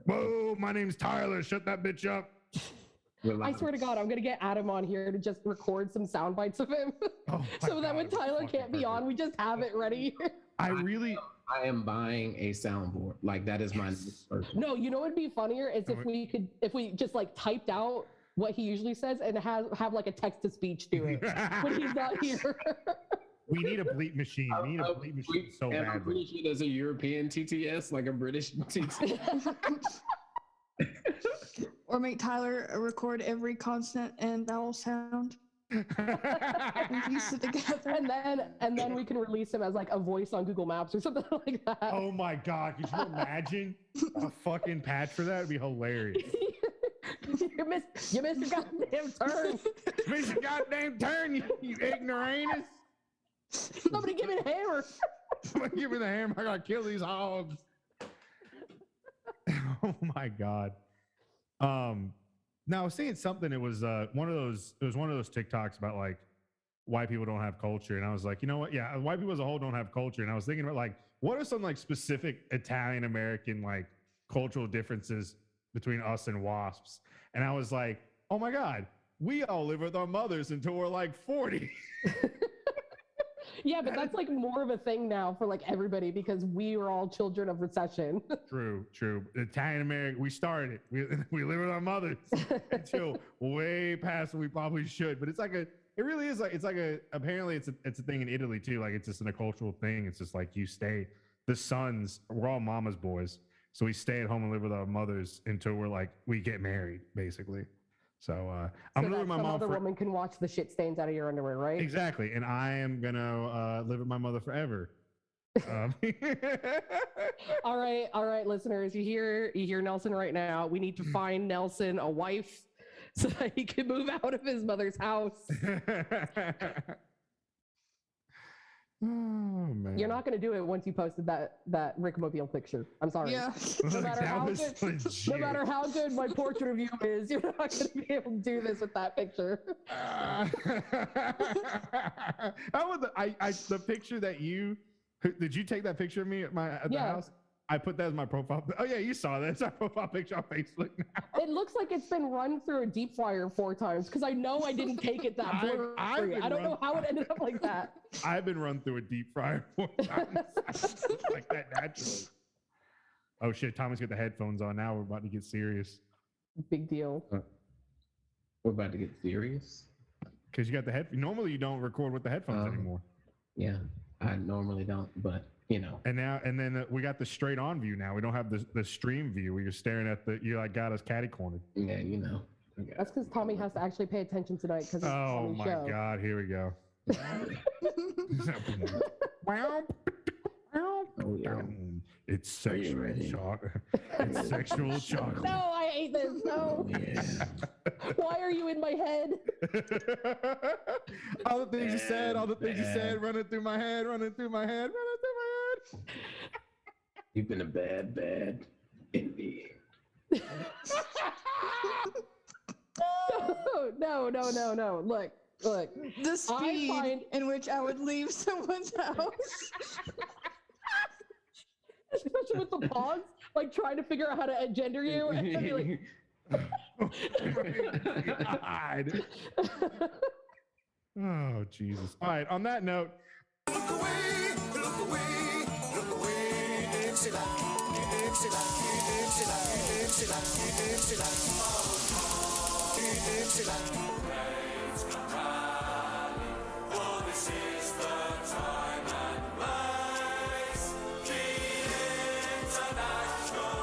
Whoa, my name's Tyler. Shut that bitch up. I swear to God, I'm gonna get Adam on here to just record some sound bites of him, so that when Tyler can't be on, we just have it ready. I am buying a soundboard. Like that is my first. No, you know what'd be funnier is if we just like typed out what he usually says and have like a text to speech do it when he's not here. We need a bleep machine. We need a bleep machine so bad. I'm pretty sure there's a European TTS, like a British TTS. Or make Tyler record every consonant and vowel sound. And piece it together. And then we can release him as like a voice on Google Maps or something like that. Oh my God, could you imagine a fucking patch for that? It'd be hilarious. You missed your goddamn turn. You missed your goddamn turn, you ignoramus. Somebody give me the hammer. Somebody give me the hammer. I gotta kill these hogs. Oh my God. Now I was saying something. It was one of those TikToks about like white people don't have culture, and I was like, you know what? Yeah, white people as a whole don't have culture. And I was thinking about like, what are some like specific Italian American like cultural differences between us and WASPs? And I was like, oh my God, we all live with our mothers until we're like 40. Yeah, but that's like more of a thing now for like everybody because we were all children of recession. True. Italian American, we started. We live with our mothers until way past what we probably should. But it really is apparently it's a thing in Italy too. Like it's just a cultural thing. It's just like the sons, we're all mama's boys. So we stay at home and live with our mothers until we get married, basically. So I'm gonna live with my mom. Other woman can watch the shit stains out of your underwear, right? Exactly, and I am gonna live with my mother forever. All right, listeners, you hear Nelson right now. We need to find Nelson a wife so that he can move out of his mother's house. Oh man! You're not gonna do it once you posted that Rick Mobile picture. I'm sorry. Yeah. No matter how good my portrait of you is, you're not gonna be able to do this with that picture. The picture that did you take that picture of me at the house? I put that as my profile. Oh yeah, you saw that. It's our profile picture on Facebook now. It looks like it's been run through a deep fryer 4 times because I know I didn't take it that blurry. I don't know how it ended up like that. I've been run through a deep fryer 4 times. Like that naturally. Oh shit, Thomas got the headphones on now. We're about to get serious. Big deal. We're about to get serious? Because you got the headphones. Normally you don't record with the headphones anymore. Yeah, I normally don't, but you know. And then we got the straight on view now. We don't have the stream view where you're staring at you like got us catty cornered. Yeah, you know. That's because Tommy has to actually pay attention tonight because it's Tommy's show. Oh my God, here we go. Oh, yeah. It's sexual chocolate. It's sexual chocolate. No, I hate this. No. Yeah. Why are you in my head? All the things you said, running through my head. You've been a bad Indian. No. Look. The speed in which I would leave someone's house. Especially with the pause, like trying to figure out how to gender you. And then be like, God. Oh, Jesus. All right, on that note. Look away. This is the time and place. The International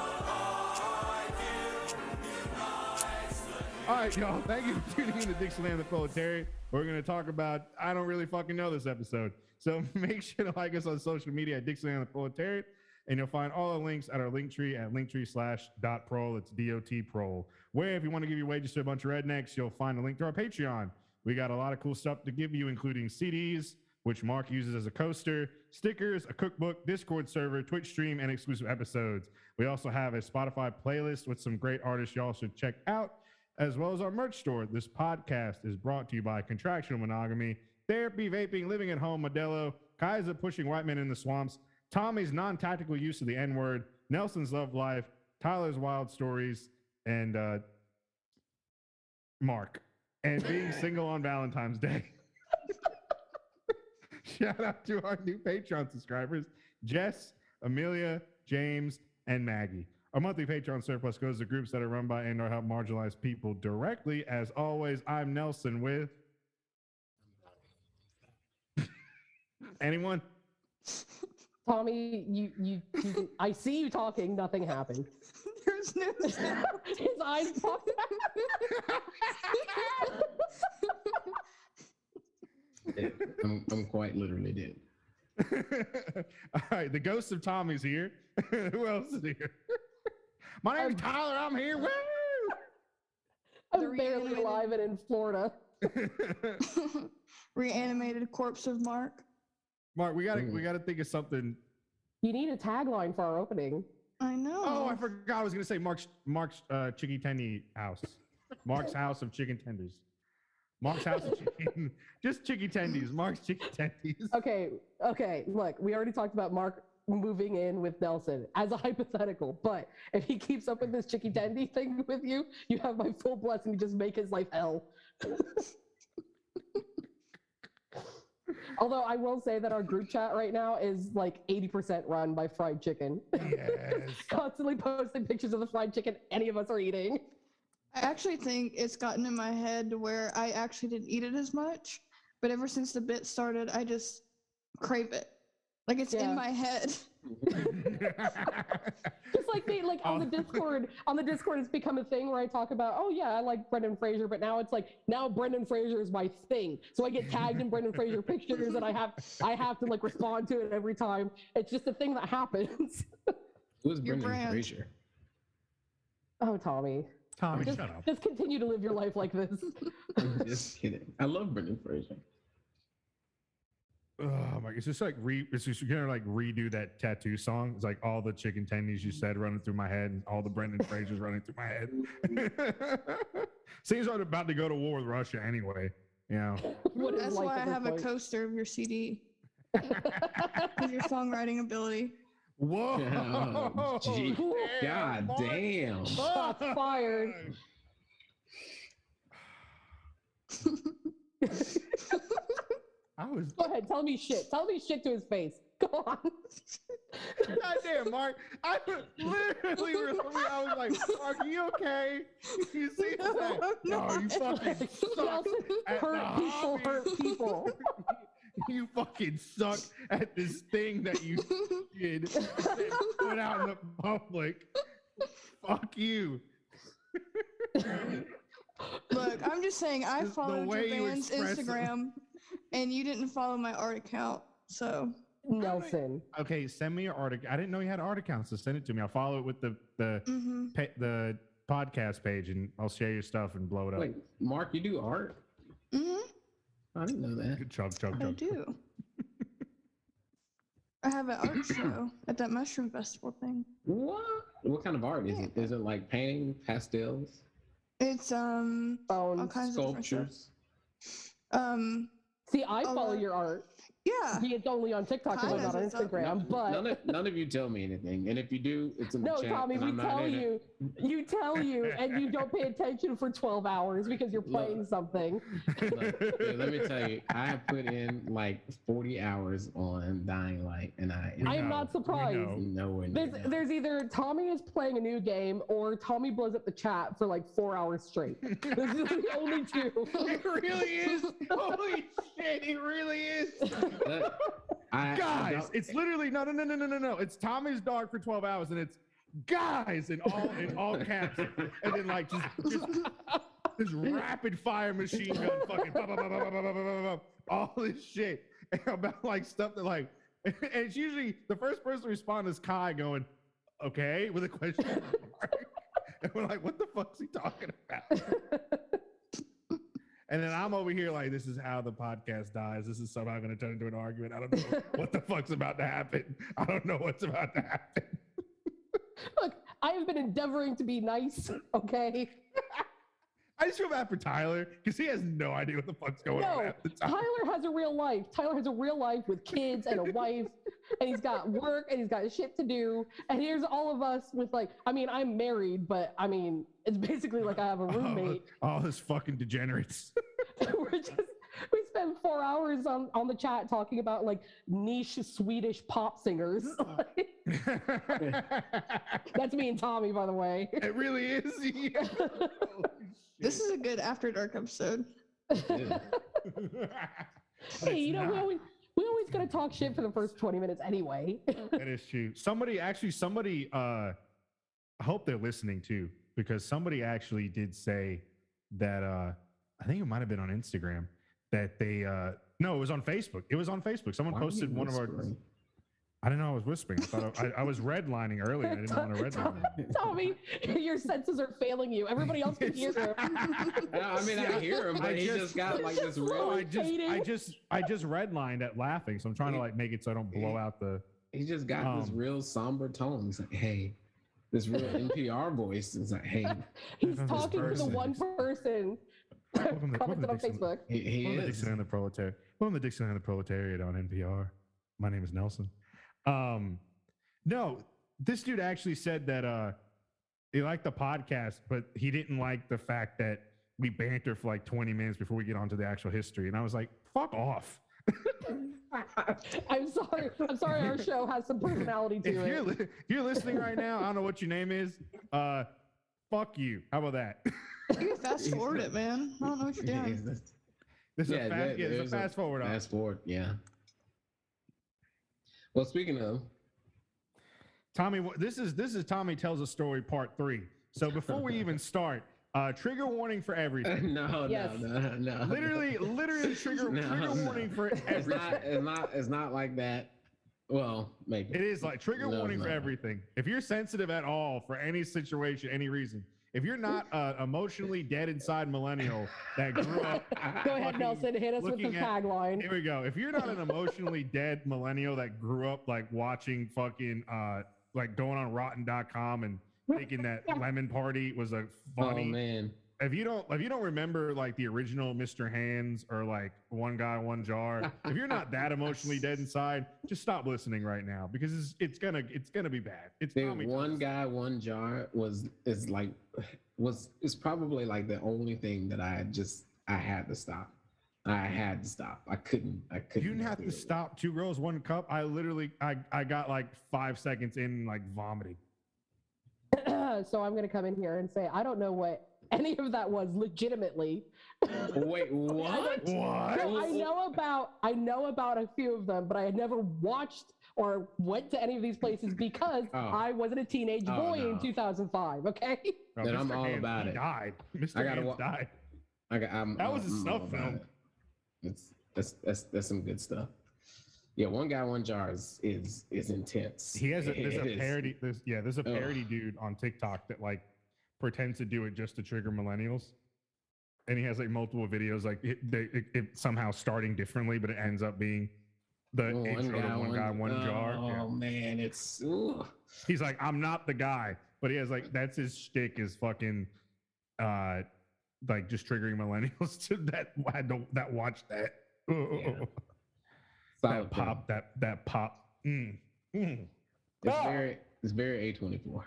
Ideal unites the... All right, y'all. Thank you for tuning in to Dixieland the Proletariat. We're going to talk about, I don't really fucking know this episode. So make sure to like us on social media at Dixieland the Proletariat. And you'll find all the links at our link tree at linktree/.prol. It's DOT-prol. Where if you want to give your wages to a bunch of rednecks, you'll find a link to our Patreon. We got a lot of cool stuff to give you, including CDs, which Mark uses as a coaster, stickers, a cookbook, Discord server, Twitch stream, and exclusive episodes. We also have a Spotify playlist with some great artists y'all should check out, as well as our merch store. This podcast is brought to you by Contractional Monogamy, Therapy, Vaping, Living at Home, Modelo, Kaiser pushing white men in the swamps, Tommy's non-tactical use of the N-word, Nelson's Love Life, Tyler's wild stories, and Mark, and being single on Valentine's Day. Shout out to our new Patreon subscribers, Jess, Amelia, James, and Maggie. Our monthly Patreon surplus goes to groups that are run by and or help marginalized people directly. As always, I'm Nelson with... Anyone? Tommy, you I see you talking, nothing happened. There's no sound. His eyes popped out. Yeah, I'm quite literally dead. All right, the ghost of Tommy's here. Who else is here? My name's Tyler. I'm here. Woo! I'm barely alive and in Florida. Reanimated corpse of Mark. Mark, we gotta think of something. You need a tagline for our opening. I know. Oh, I forgot. I was gonna say Mark's chicken tendy house. Mark's house of chicken tenders. Mark's house of chicken, just chicken tendies. Mark's chicken tendies. Okay. Look, we already talked about Mark moving in with Nelson as a hypothetical, but if he keeps up with this chicken tendy thing with you, you have my full blessing to just make his life hell. Although I will say that our group chat right now is like 80% run by fried chicken. Yes. Constantly posting pictures of the fried chicken any of us are eating. I actually think it's gotten in my head to where I actually didn't eat it as much, but ever since the bit started, I just crave it. Like it's in my head. Just like me, like on the Discord, it's become a thing where I talk about, oh yeah, I like Brendan Fraser, but now it's like, now Brendan Fraser is my thing. So I get tagged in Brendan Fraser pictures and I have to like respond to it every time. It's just a thing that happens. Who's Your Brendan brand. Fraser? Oh, Tommy. Tommy, Just, shut up. just continue to live your life like this. I'm just kidding. I love Brendan Fraser. Oh my! It's just like it's just gonna like redo that tattoo song. It's like all the chicken tendies you said running through my head, and all the Brendan Frasers running through my head. Seems like I'm about to go to war with Russia anyway. You know. What is That's life why I at this have a point? coaster of your CD with your songwriting ability. Whoa! Oh, gee. God Mark. damn. Shots fired. I was Go ahead, tell me shit. Tell me shit to his face. Go on. goddamn Mark. I literally I was like, Mark, are you okay? You see that? No, you fucking suck. Nelson, at hurt the people, hobby. hurt people. You fucking suck at this thing that you did put out in the public. Fuck you. Look, I'm just saying I Just the followed way your you band's express it. Instagram and you didn't follow my art account. So Nelson. Okay, send me your art. I didn't know you had art accounts, so send it to me. I'll follow it with the the podcast page, and I'll share your stuff and blow it up. Wait, Mark, you do art? I didn't know that. Good chug. I do. I have an art show at that mushroom festival thing. What? What kind of art is it? Is it like painting, pastels, It's all Bones. kinds of different sculptures? stuff. See, I a follow lot. your art. Yeah. It's only on TikTok and Kinda not on does it. Instagram. But None of you tell me anything, and if you do, it's in the no, chat. Tommy, and we I'm not tell in it. you tell you, and you don't pay attention for 12 hours because you're playing something. Look, dude, let me tell you, I have put in like 40 hours on Dying Light, and I I am not surprised. nowhere near that. There's either Tommy is playing a new game or Tommy blows up the chat for like 4 hours straight. This is the only two. It really is. Holy shit, it really is. I Guys, don't- it's literally no. It's Tommy's dog for 12 hours, and it's guys in all caps, and then like just this rapid fire machine gun, fucking bah, bah, bah, bah, bah, bah, bah, bah, bah, bah, all this shit about like stuff that like, and it's usually the first person to respond is Kai going, okay, with a question mark, and we're like, what the fuck's he talking about? And then I'm over here like, this is how the podcast dies. This is somehow going to turn into an argument. I don't know what the fuck's about to happen. I don't know what's about to happen. Look, I have been endeavoring to be nice, okay? I just feel bad for Tyler because he has no idea what the fuck's going on No, at the time. Tyler has a real life. Tyler has a real life with kids and a wife and he's got work and he's got shit to do. And here's all of us with like, I mean, I'm married, but I mean, it's basically like I have a roommate. All this fucking degenerates. We spend 4 hours on the chat talking about like niche Swedish pop singers. That's me and Tommy, by the way. It really is. Yeah. This is a good After Dark episode. Hey, you know, we always gotta talk shit for the first 20 minutes anyway. That is true. Somebody, I hope they're listening too, because somebody actually did say that, I think it might have been on Instagram, that they, no, it was on Facebook. It was on Facebook. Someone posted one of our, I don't know, I was whispering. I thought I was redlining earlier. I didn't want to redline. Tommy, your senses are failing you. Everybody else can hear him. I mean, I hear him, but he just got like this real. I just redlined at laughing, so I'm trying to like make it so I don't blow out the. He just got this real somber tone. He's like, hey, this real NPR voice is like, hey. He's talking to the one person. Commented on Facebook. He Welcome to is. Dixieland the Proletariat. Welcome to Dixieland the Proletariat on NPR. My name is Nelson. No, this dude actually said that he liked the podcast, but he didn't like the fact that we banter for like 20 minutes before we get onto the actual history. And I was like, fuck off. I'm sorry our show has some personality to it. If you're listening right now, I don't know what your name is. Fuck you. How about that? You can fast forward it, man. I don't know what you're doing. This is a fast forward. Fast forward, yeah. Well, speaking of Tommy, this is Tommy Tells a Story Part 3. So before we even start, trigger warning for everything. No. Literally trigger warning for everything. It's not like that. Well, maybe. It is like trigger warning for everything. If you're sensitive at all for any situation, any reason, if you're not emotionally dead inside millennial that grew up. Go ahead, Nelson. Hit us with the tagline. Here we go. If you're not an emotionally dead millennial that grew up like watching fucking like going on rotten.com and thinking that Lemon Party was a funny. Oh man. If you don't remember like the original Mr. Hands or like One Guy One Jar, if you're not that emotionally dead inside, just stop listening right now because it's gonna be bad. It's One Guy One Jar is probably like the only thing that I had to stop. I couldn't. You didn't have to stop Two Girls One Cup. I literally I got like 5 seconds in like vomiting. So I'm gonna come in here and say I don't know what any of that was legitimately. Wait, what? What? So I know about a few of them, but I had never watched or went to any of these places because I wasn't a teenage boy in 2005. Okay. Bro, Then I'm Mr. all Hands, about he it. died. Mr. Hands died. That was a snuff film. That's some good stuff. Yeah, One Guy One Jar is intense. He has there's a parody. There's a parody dude on TikTok that like pretends to do it just to trigger millennials, and he has like multiple videos like it somehow starting differently, but it ends up being the intro to One Guy One Jar. Oh man, it's he's like, I'm not the guy, but he has like that's his shtick is fucking like just triggering millennials to that watch that. Yeah. That pop, that pop. It's very A24.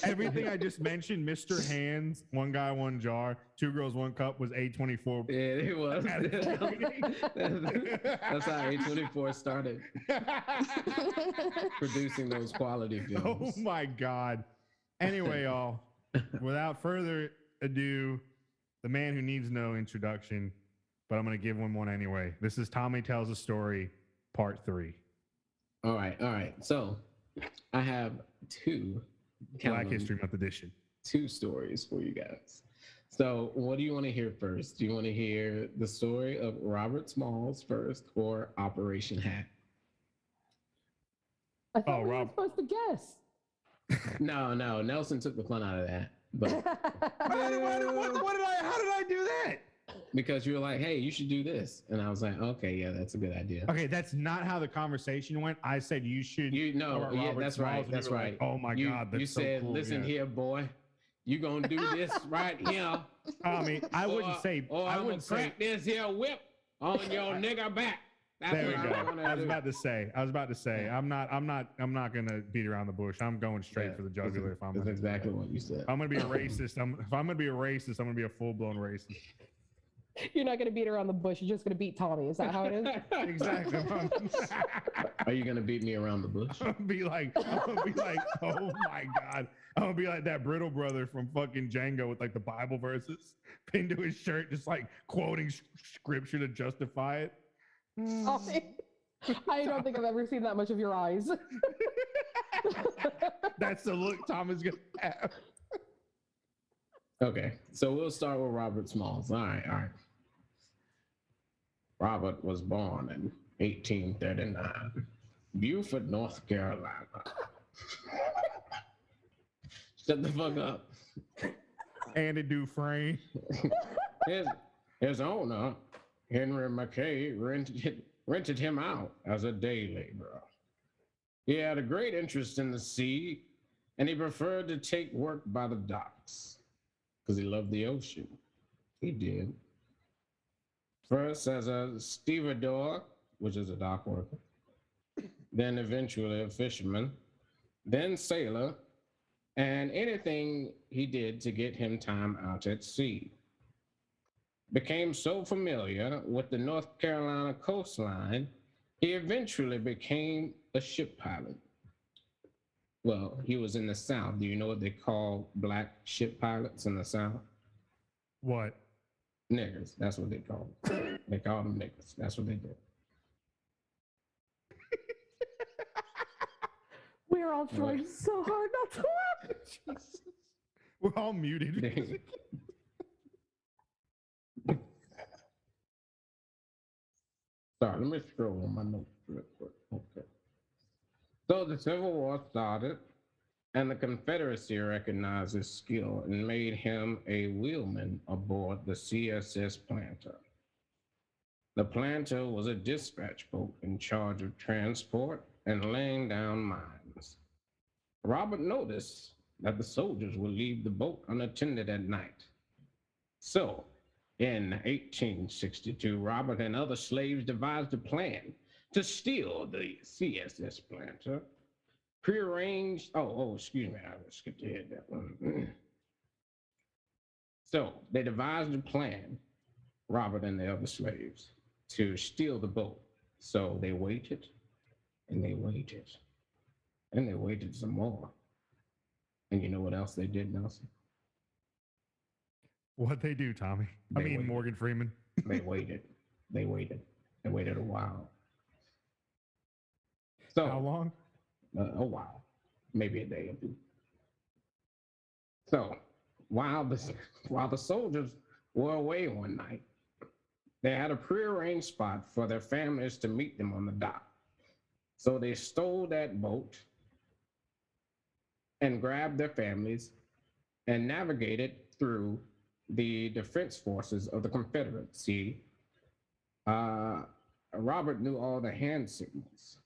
Everything I just mentioned, Mr. Hands, One Guy, One Jar, Two Girls, One Cup was A24. Yeah, it was. That's how A24 started producing those quality films. Oh my God. Anyway, y'all, without further ado, the man who needs no introduction, but I'm going to give him one anyway. This is Tommy Tells a Story, Part 3. All right. So I have two Black History Month edition. 2 stories for you guys. So what do you want to hear first? Do you want to hear the story of Robert Smalls first or Operation Hat? I thought we were supposed to guess. No. Nelson took the fun out of that. But How did I do that? because you were like, hey, you should do this. And I was like, okay, yeah, that's a good idea. Okay, that's not how the conversation went. I said you should. That's right. That's right. Like, oh my God, that's you so said, cool, listen here, boy. You gonna do this right here. I mean, I wouldn't say. Or I I'm wouldn't gonna say. crack this here whip on your nigga back. That's There we what go. I want I was to do. about to say. Yeah. I'm not gonna beat around the bush. I'm going straight Yeah, for the jugular. If I'm That's gonna do exactly that. what you said. If I'm gonna be a racist. If I'm gonna be a racist, I'm gonna be a full blown racist. You're not gonna beat around the bush. You're just gonna beat Tommy. Is that how it is? Exactly. Are you gonna beat me around the bush? I'm gonna be like, oh my god. I'm gonna be like that brittle brother from fucking Django with like the Bible verses pinned to his shirt, just like quoting scripture to justify it. Tommy, I don't think I've ever seen that much of your eyes. That's the look Tom is gonna have. Okay, so we'll start with Robert Smalls. All right. Robert was born in 1839, Beaufort, North Carolina. Shut the fuck up. Andy Dufresne. His owner, Henry McKay, rented him out as a day laborer. He had a great interest in the sea, and he preferred to take work by the docks because he loved the ocean. He did. First as a stevedore, which is a dock worker, then eventually a fisherman, then sailor, and anything he did to get him time out at sea. Became so familiar with the North Carolina coastline, he eventually became a ship pilot. Well, he was in the South. Do you know what they call black ship pilots in the South? What? Niggers. That's what they call them. They call them niggers. That's what they did. We're all trying so hard not to laugh. We're all muted. They- Sorry, let me scroll on my notes real quick. Okay. So the Civil War started, and the Confederacy recognized his skill and made him a wheelman aboard the CSS Planter. The Planter was a dispatch boat in charge of transport and laying down mines. Robert noticed that the soldiers would leave the boat unattended at night. So, in 1862, Robert and other slaves devised a plan to steal the CSS Planter, prearranged. Excuse me, I skipped ahead that one. So, they devised a plan, Robert and the other slaves, to steal the boat. So, they waited and they waited and they waited some more. And you know what else they did, Nelson? What they do, Tommy? I They mean, waited. Morgan Freeman. They waited. They waited. They waited a while. So, How long? a while, maybe a day or two. So, while the soldiers were away one night, they had a prearranged spot for their families to meet them on the dock. So they stole that boat and grabbed their families and navigated through the defense forces of the Confederacy. Robert knew all the hand signals,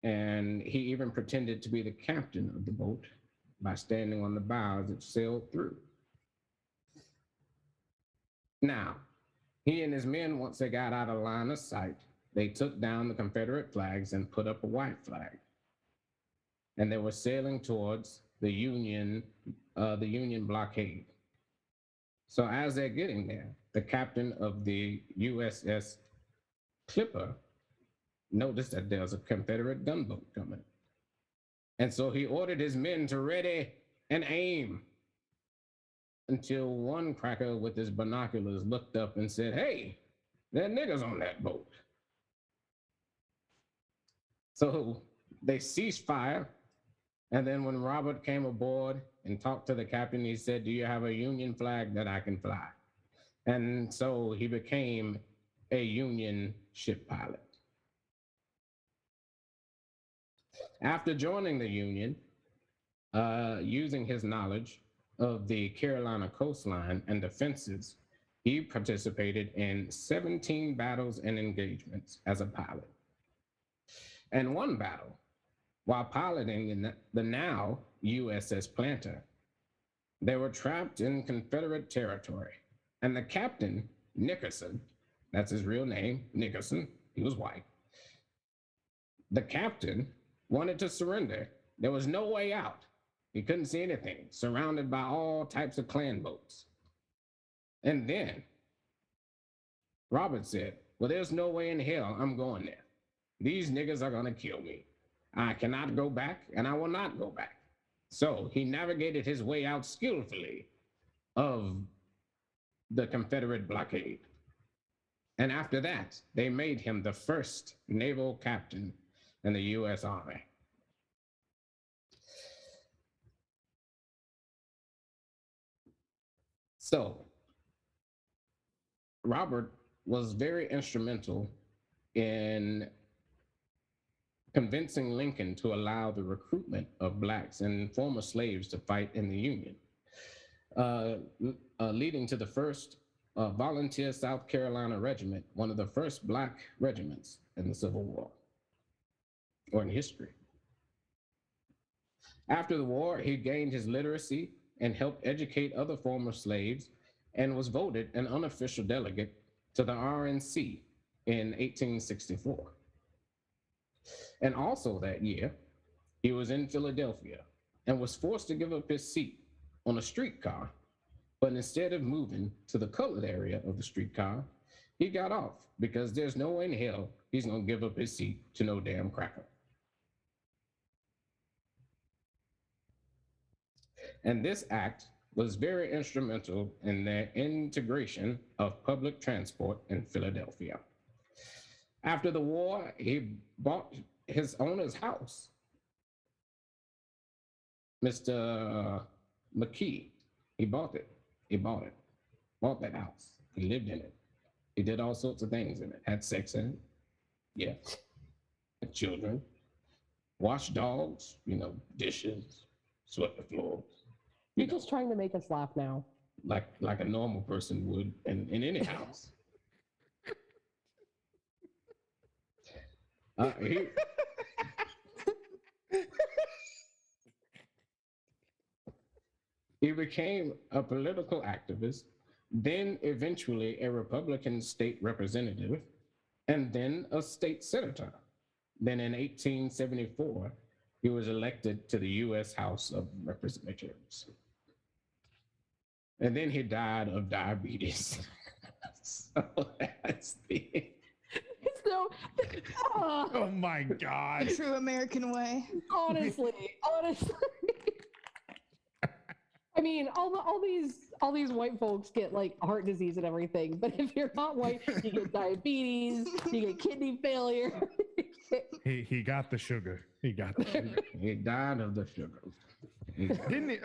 and he even pretended to be the captain of the boat by standing on the bow as it sailed through. Now, he and his men, once they got out of line of sight, they took down the Confederate flags and put up a white flag. And they were sailing towards the Union blockade. So as they're getting there, the captain of the USS Clipper noticed that there's a Confederate gunboat coming. And so he ordered his men to ready and aim until one cracker with his binoculars looked up and said, "Hey, there are niggers on that boat." So they ceased fire. And then when Robert came aboard and talked to the captain, he said, "Do you have a Union flag that I can fly?" And so he became a Union ship pilot. After joining the Union, using his knowledge of the Carolina coastline and defenses, he participated in 17 battles and engagements as a pilot. And one battle, while piloting in the now USS Planter, they were trapped in Confederate territory. And the captain, Nickerson, that's his real name, Nickerson, he was white, The captain wanted to surrender. There was no way out. He couldn't see anything, surrounded by all types of clan boats. And then Robert said, well, there's no way in hell I'm going there. These niggas are going to kill me. I cannot go back, and I will not go back. So he navigated his way out skillfully of the Confederate blockade. And after that, they made him the first naval captain in the U.S. Army. So, Robert was very instrumental in convincing Lincoln to allow the recruitment of blacks and former slaves to fight in the Union, leading to the first volunteer South Carolina Regiment, one of the first black regiments in the Civil War, or in history. After the war, he gained his literacy and helped educate other former slaves and was voted an unofficial delegate to the RNC in 1864. And also that year, he was in Philadelphia and was forced to give up his seat on a streetcar, but instead of moving to the colored area of the streetcar, he got off because there's no way in hell he's gonna give up his seat to no damn cracker. And this act was very instrumental in the integration of public transport in Philadelphia. After the war, he bought his owner's house, Mr. McKee. He bought it. Bought that house. He lived in it. He did all sorts of things in it. Had sex in it. Yeah. Had children. Washed dogs, dishes, swept the floors. You're just trying to make us laugh now. Like a normal person would in any house. He became a political activist, then eventually a Republican state representative, and then a state senator. Then in 1874, he was elected to the U.S. House of Representatives. And then he died of diabetes. So that's the... Oh my God. The true American way. Honestly. I mean, all these white folks get like heart disease and everything, but if you're not white, you get diabetes, you get kidney failure. He got the sugar. He got the sugar. He died of the sugar. Didn't he?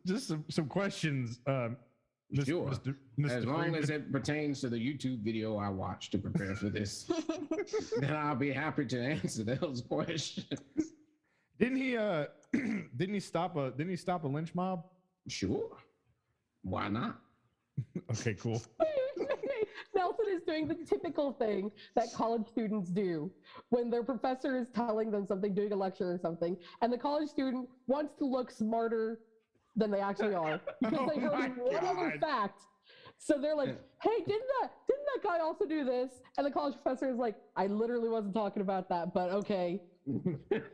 Just some questions. Sure. Mr. As long Freeman. as it pertains to the YouTube video I watched to prepare for this, then I'll be happy to answer those questions. Didn't he stop a lynch mob? Sure. Why not? Okay, cool. Nelson is doing the typical thing that college students do when their professor is telling them something, doing a lecture or something, and the college student wants to look smarter than they actually are because they heard one other fact. So they're like, hey, didn't that guy also do this? And the college professor is like, I literally wasn't talking about that, but okay.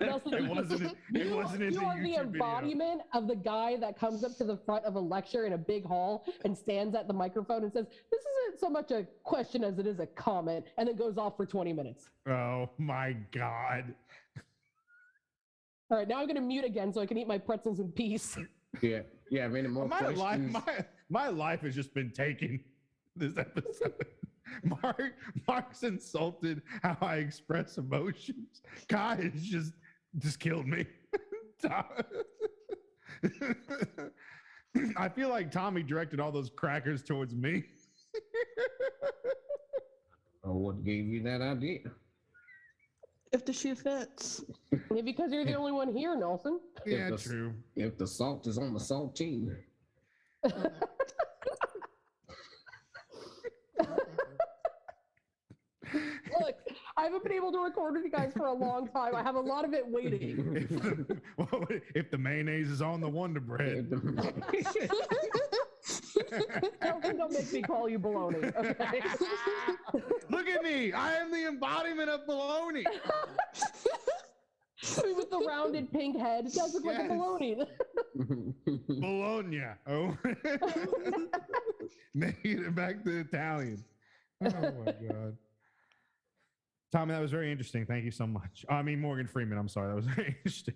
Nelson, It wasn't in you are the the YouTube embodiment of the guy that comes up to the front of a lecture in a big hall and stands at the microphone and says, this isn't so much a question as it is a comment, and then goes off for 20 minutes. Oh my God. All right, now I'm going to mute again so I can eat my pretzels in peace. Yeah. Any more questions? My life has just been taken this episode. Mark's insulted how I express emotions. Kai has just killed me. I feel like Tommy directed all those crackers towards me. Or what gave you that idea? If the shoe fits. Maybe because you're the only one here, Nelson. Yeah, true. If the salt is on the saltine. Look, I haven't been able to record with you guys for a long time. I have a lot of it waiting. If the mayonnaise is on the Wonder Bread. Nelson, don't make me call you baloney, okay? Look at me. I am the embodiment of baloney. With the rounded pink head. It does look like a Yes. baloney. Bologna. Oh. Making it back to Italian. Oh my God. Tommy, that was very interesting. Thank you so much. I mean, Morgan Freeman. I'm sorry. That was very interesting.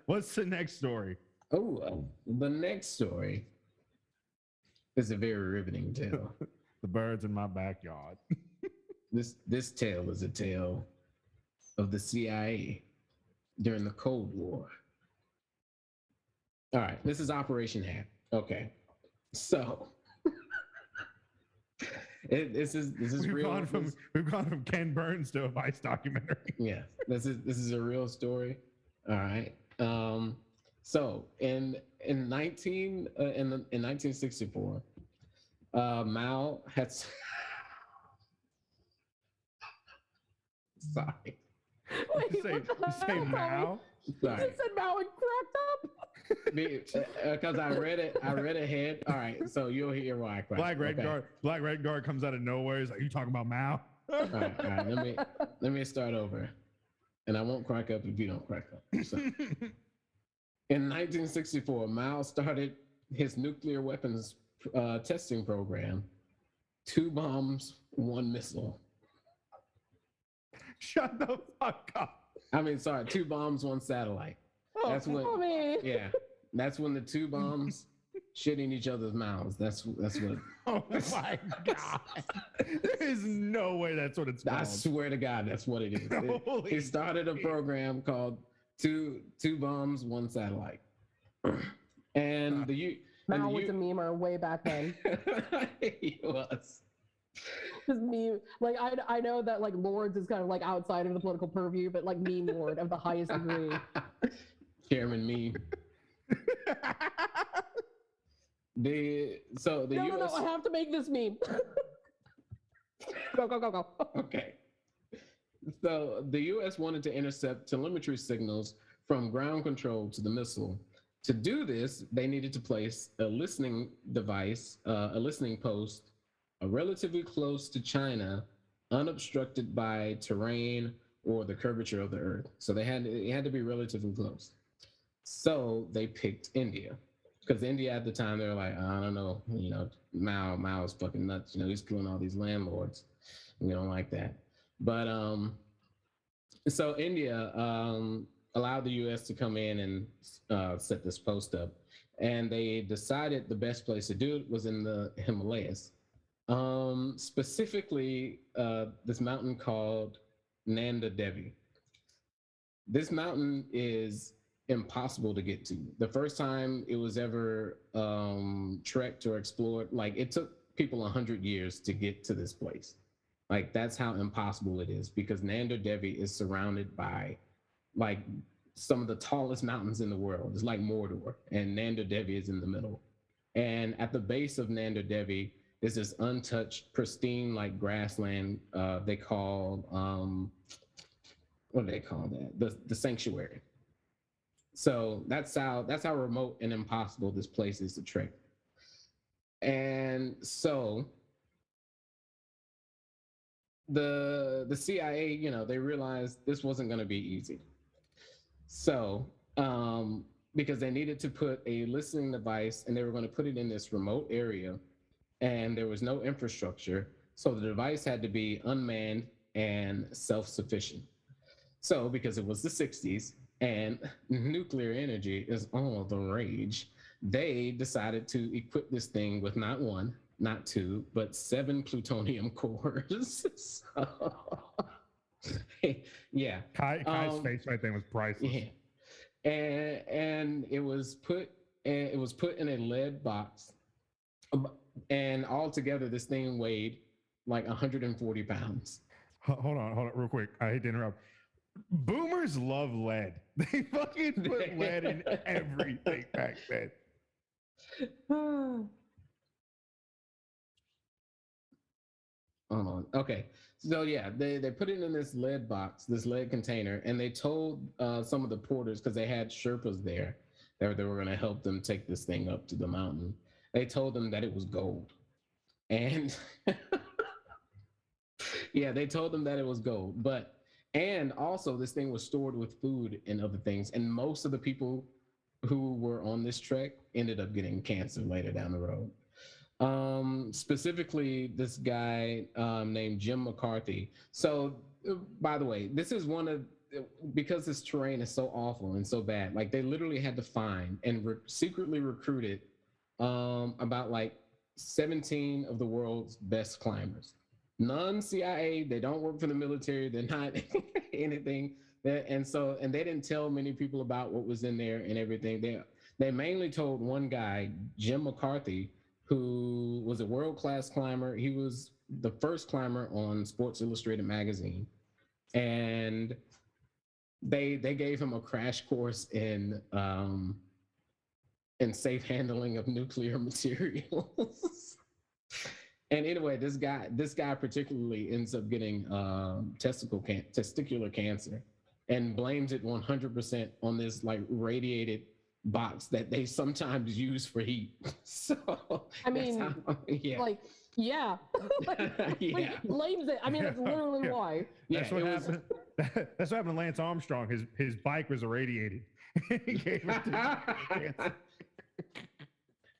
What's the next story? Oh, the next story is a very riveting tale. The birds in my backyard. This tale is a tale of the CIA during the Cold War. All right, this is Operation Hat. Okay, so this is We've real. gone from Ken Burns to a Vice documentary. Yeah, this is a real story. All right. So in 1964, Mao had. Sorry. Wait, You say what the hell, Tommy? Mao. You Sorry. just said Mao and cracked up. Because I read ahead. All right, so you'll hear why I cried. Black Red Guard comes out of nowhere. He's like, "You talking about Mao?" All right. Let me start over, and I won't crack up if you don't crack up. So, in 1964, Mao started his nuclear weapons testing program. 2 bombs, 1 missile. Shut the fuck up. I mean, sorry, 2 bombs, 1 satellite. That's when. Tommy. Yeah, that's when the 2 bombs shit in each other's mouths. That's what. Oh my God. There is no way that's what it's called. I swear to God, that's what it is. Holy He started a program called two bombs, 1 satellite. And Mao was a memer way back then. He was. Just meme. Like I know that like Lords is kind of like outside of the political purview, but like meme lord of the highest degree. Chairman meme. The US. No, I have to make this meme. Go. Okay. So the US wanted to intercept telemetry signals from ground control to the missile. To do this, they needed to place a listening device, a listening post, relatively close to China, unobstructed by terrain or the curvature of the earth. So it had to be relatively close. So they picked India, because India at the time, they were like, I don't know, Mao's fucking nuts. He's killing all these landlords. We don't like that. But so India allowed the US to come in and set this post up. And they decided the best place to do it was in the Himalayas. Specifically, this mountain called Nanda Devi. This mountain is impossible to get to. The first time it was ever trekked or explored, like it took people 100 years to get to this place. Like that's how impossible it is, because Nanda Devi is surrounded by like some of the tallest mountains in the world. It's like Mordor, and Nanda Devi is in the middle. And at the base of Nanda Devi is this untouched, pristine, like grassland. They call what do they call that? The sanctuary. So that's how remote and impossible this place is to trek. And so the CIA, they realized this wasn't going to be easy. So because they needed to put a listening device, and they were going to put it in this remote area, and there was no infrastructure. So the device had to be unmanned and self-sufficient. So because it was the 60s and nuclear energy is all the rage, they decided to equip this thing with not 1, not 2, but 7 plutonium cores. Yeah. Kai's face right there was priceless. Yeah. And it was put in a lead box. And altogether, this thing weighed like 140 pounds. Hold on, real quick. I hate to interrupt. Boomers love lead. They fucking put lead in everything back then. Hold on. Okay. So yeah, they put it in this lead box, this lead container, and they told some of the porters, because they had Sherpas there, that they were going to help them take this thing up to the mountain. They told them that it was gold. And Yeah, they told them that it was gold, but and also this thing was stored with food and other things, and most of the people who were on this trek ended up getting cancer later down the road. Specifically, this guy named Jim McCarthy. So, by the way, this is one of because this terrain is so awful and so bad. Like they literally had to find and secretly recruited about like 17 of the world's best climbers. None CIA. They don't work for the military. They're not anything. And they didn't tell many people about what was in there and everything. They mainly told one guy, Jim McCarthy, who was a world-class climber. He was the first climber on Sports Illustrated magazine, and they gave him a crash course in safe handling of nuclear materials. And anyway, this guy particularly ends up getting testicular cancer, and blames it 100% on this like radiated box that they sometimes use for heat. So I mean, yeah. like, yeah. Yeah. Blames it. I mean, that's literally why. That's what happened. That's what happened to Lance Armstrong. His bike was irradiated. He gave it to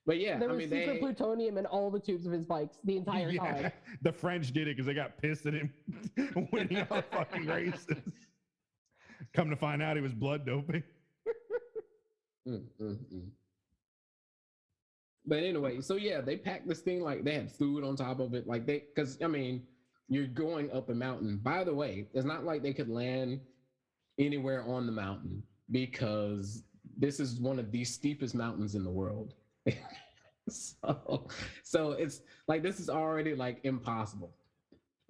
But yeah, there was secret plutonium in all the tubes of his bikes the entire time. The French did it because they got pissed at him winning all fucking races. Come to find out, he was blood doping. But anyway, so yeah, they packed this thing like they had food on top of it, like because I mean, you're going up a mountain. By the way, it's not like they could land anywhere on the mountain because this is one of the steepest mountains in the world. So it's like this is already like impossible.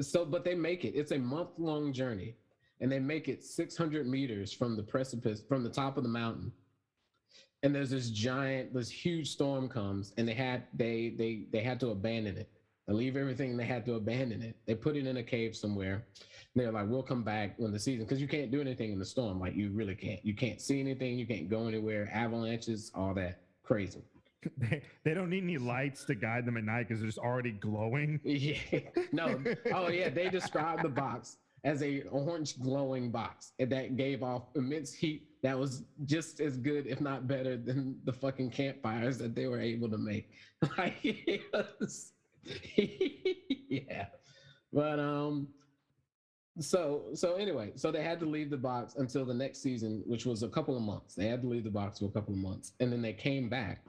So, but they make it. It's a month-long journey, and they make it 600 meters from the precipice, from the top of the mountain. And there's this huge storm comes, and they had to abandon it. They leave everything. They had to abandon it. They put it in a cave somewhere. They're like, we'll come back when the season, because you can't do anything in the storm. Like you really can't. You can't see anything. You can't go anywhere. Avalanches, all that crazy. They don't need any lights to guide them at night because they're just already glowing. Yeah. No. Oh yeah. They described the box as a orange glowing box that gave off immense heat that was just as good, if not better, than the fucking campfires that they were able to make. Like, yeah. But so anyway, so they had to leave the box until the next season, which was a couple of months. They had to leave the box for a couple of months, and then they came back,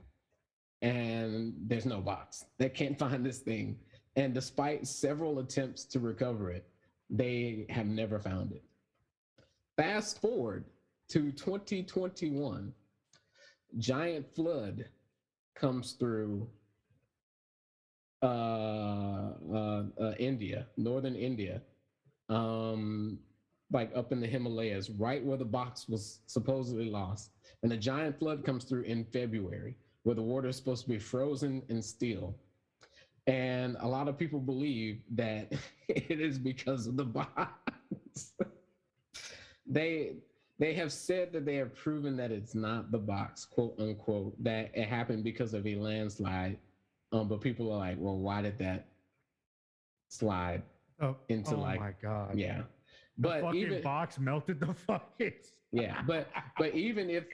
and there's no box. They can't find this thing, and despite several attempts to recover it, they have never found it. Fast forward to 2021, giant flood comes through India, northern India, like up in the Himalayas, right where the box was supposedly lost. And the giant flood comes through in February, where the water is supposed to be frozen and still. And a lot of people believe that it is because of the box. They have said that they have proven that it's not the box, quote unquote, that it happened because of a landslide. But people are like, well, why did that slide into oh my God. Yeah. The But fucking even box melted the fucking yeah, but even if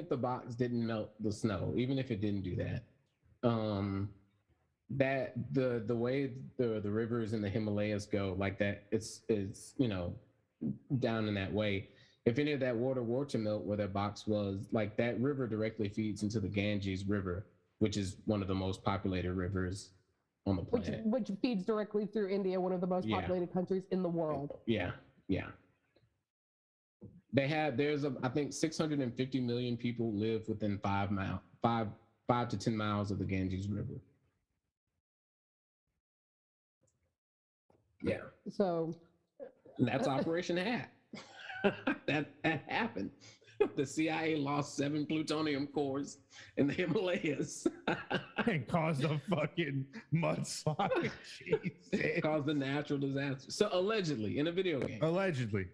the box didn't melt the snow, even if it didn't do that, that the way the rivers in the Himalayas go like that, it's down in that way. If any of that water were to melt where that box was, like that river directly feeds into the Ganges River, which is one of the most populated rivers on the planet. Which feeds directly through India, one of the most populated countries in the world. Yeah. There's I think 650 million people live within 5 to 10 miles of the Ganges River. Yeah. So And that's Operation Hat. that happened. The CIA lost 7 plutonium cores in the Himalayas. and caused a fucking mudslide. It caused a natural disaster. So allegedly in a video game. Allegedly.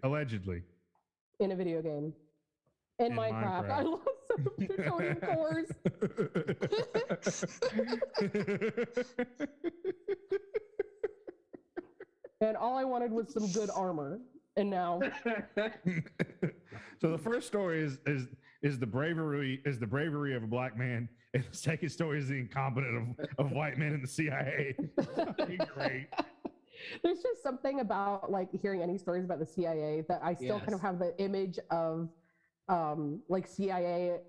in a video game. In Minecraft. I lost some plutonium cores. and all I wanted was some good armor. And now, So the first story is the bravery of a black man, and the second story is the incompetence of white men in the CIA. Great. there's just something about like hearing any stories about the CIA that I still kind Yes. of have the image of like CIA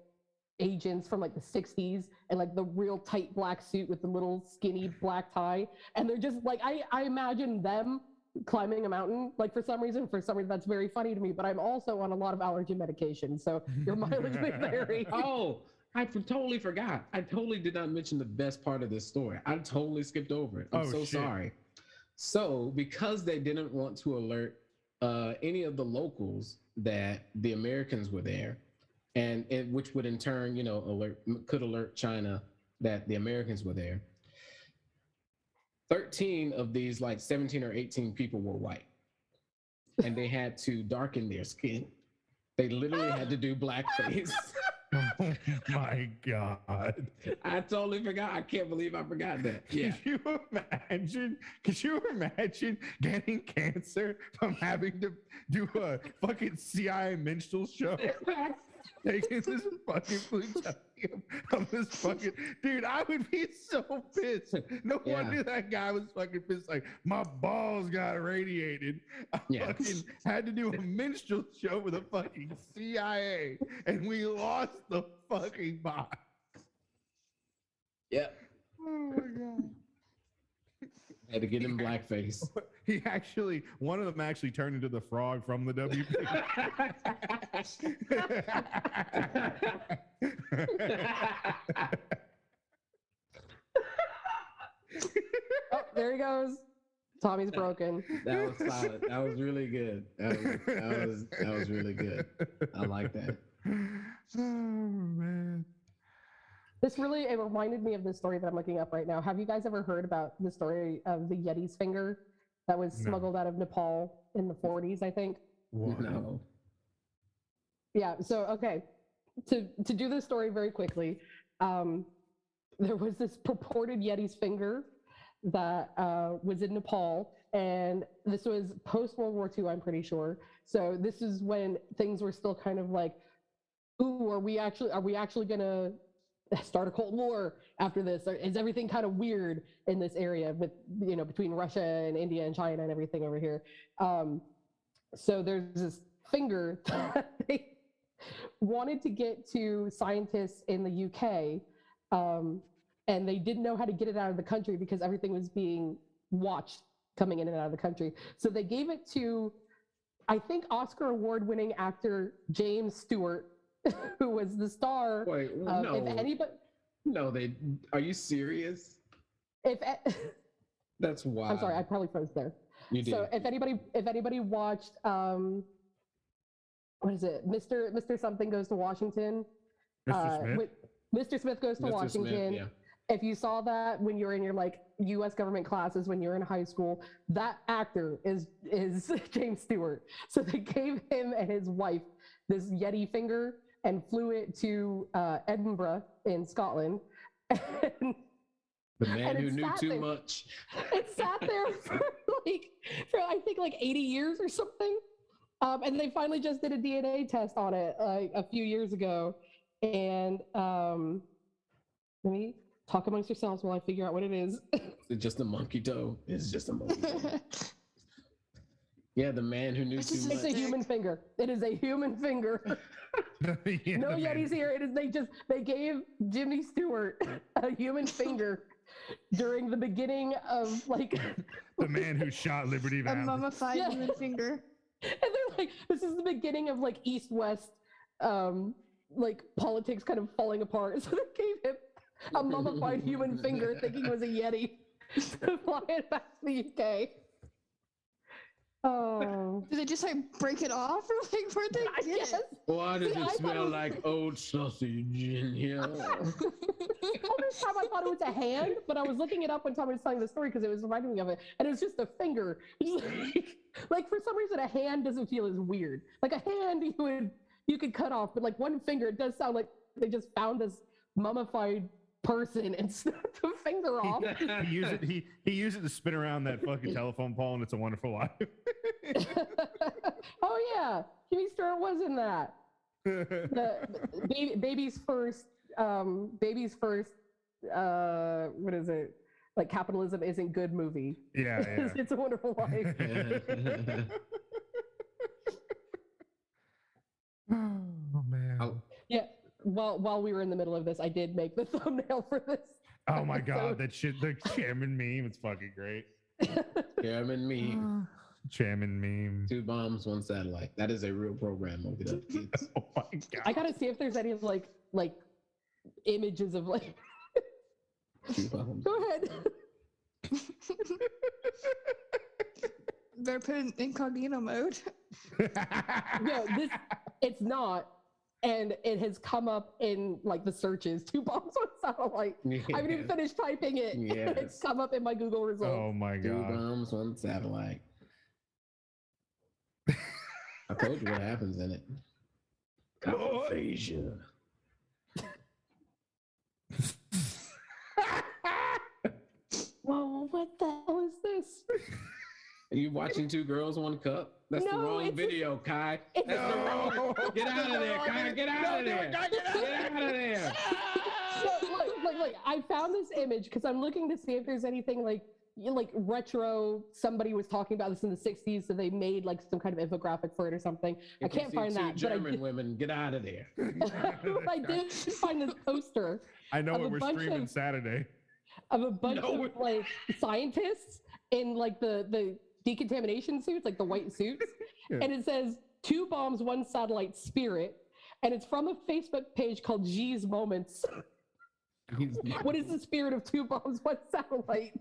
agents from like the 60s and like the real tight black suit with the little skinny black tie, and they're just like I imagine them climbing a mountain like for some reason that's very funny to me, but I'm also on a lot of allergy medication, so your mileage may vary. Oh, I totally forgot. I totally did not mention the best part of this story. I totally skipped over it. I'm Oh, so shit. sorry. So, because they didn't want to alert any of the locals that the Americans were there, and which would in turn, could alert China that the Americans were there. 13 of these, like 17 or 18 people, were white, and they had to darken their skin. They literally had to do blackface. Oh my God. I totally forgot. I can't believe I forgot that. Yeah. Could you imagine getting cancer from having to do a fucking CIA minstrel show? Taking this fucking plutonium of this fucking dude, I would be so pissed. No Yeah. wonder that guy was fucking pissed. Like, my balls got irradiated. I Yeah. fucking had to do a minstrel show with a fucking CIA, and we lost the fucking box. Yep. Oh my God. Had to get him blackface. One of them actually turned into the frog from the WP. Oh, there he goes. Tommy's broken. That was solid. That was really good. That was really good. I like that. Oh man. This really, it reminded me of this story that I'm looking up right now. Have you guys ever heard about the story of the Yeti's finger that was No. smuggled out of Nepal in the 40s, I think? What? No. Yeah, so okay. To do this story very quickly, there was this purported Yeti's finger that was in Nepal, and this was post World War II, I'm pretty sure. So this is when things were still kind of like, ooh, are we actually gonna start a Cold War after this? Or is everything kind of weird in this area with, between Russia and India and China and everything over here? So there's this finger that they wanted to get to scientists in the UK, and they didn't know how to get it out of the country because everything was being watched coming in and out of the country. So they gave it to, I think, Oscar award-winning actor James Stewart, who was the star. Wait, no. If anybody, No, are you serious? That's wild. I'm sorry, I probably froze there. You did. So if anybody watched, what is it, Mr. Something Goes to Washington, Mr. Smith? Mr. Smith Goes to Mr. Washington. Smith, yeah. If you saw that when you were in your like U.S. government classes when you were in high school, that actor is James Stewart. So they gave him and his wife this Yeti finger and flew it to Edinburgh in Scotland. And The man and who it knew sat too there. much. it sat there for I think like 80 years or something. And they finally just did a DNA test on it like a few years ago. And let me talk amongst yourselves while I figure out what it is. It's just a monkey toe. It's just a monkey toe. Yeah, the man who knew It's too just much. It's a human finger. It is a human finger. Yeah, No the man- Yetis here. It is they gave Jimmy Stewart a human finger during the beginning of like The man who shot Liberty A Valance. mummified Yeah. human finger. and they're like, this is the beginning of like East-West like politics kind of falling apart. So they gave him a mummified human finger thinking it was a Yeti to fly it back to the UK. Oh, Did they just like break it off or like where'd they I get guess. it? Why does See, I it thought smell it was- like old sausage in here? All this time I thought it was a hand, but I was looking it up when Tommy was telling the story because it was reminding me of it, and it was just a finger. Like for some reason, a hand doesn't feel as weird. Like a hand you could cut off, but like one finger, it does sound like they just found this mummified person and snapped the finger off. He used it to spin around that fucking telephone pole, and It's a Wonderful Life. Oh yeah, Jimmy Stewart was in that. Baby's first. What is it? Like capitalism isn't good movie. Yeah. It's a Wonderful Life. Oh man. Yeah. While we were in the middle of this, I did make the thumbnail for this. Oh my god, that shit, the Chairman meme, it's fucking great. Chairman meme. Chairman meme. 2 bombs, 1 satellite. That is a real program. Look it up, kids. Oh my god. I gotta see if there's any like images of like. 2 bombs. Go ahead. Better put it in incognito mode. No, it's not. And it has come up in like the searches. 2 bombs on satellite. I haven't even finished typing it. Yes. It's come up in my Google results. Oh my 2 god. bombs, 1 satellite. I told you what happens in it. Aphasia. Whoa, what the hell is this? Are you watching 2 Girls, 1 Cup? That's the No, wrong it's video, Kai. it's That's the wrong. Get out of there, Kai. Get out of there. Get out of there. Look, I found this image because I'm looking to see if there's anything like retro. Somebody was talking about this in the 60s, so they made like some kind of infographic for it or something. I If you can't see find 2 that, German women, get out of there. but I did find this poster I know of what a we're bunch streaming of- Saturday. of a bunch No. of like scientists in like the decontamination suits, like the white suits, Yeah. and it says 2 bombs, 1 satellite spirit, and it's from a Facebook page called G's Moments. What is the spirit of 2 bombs, 1 satellite?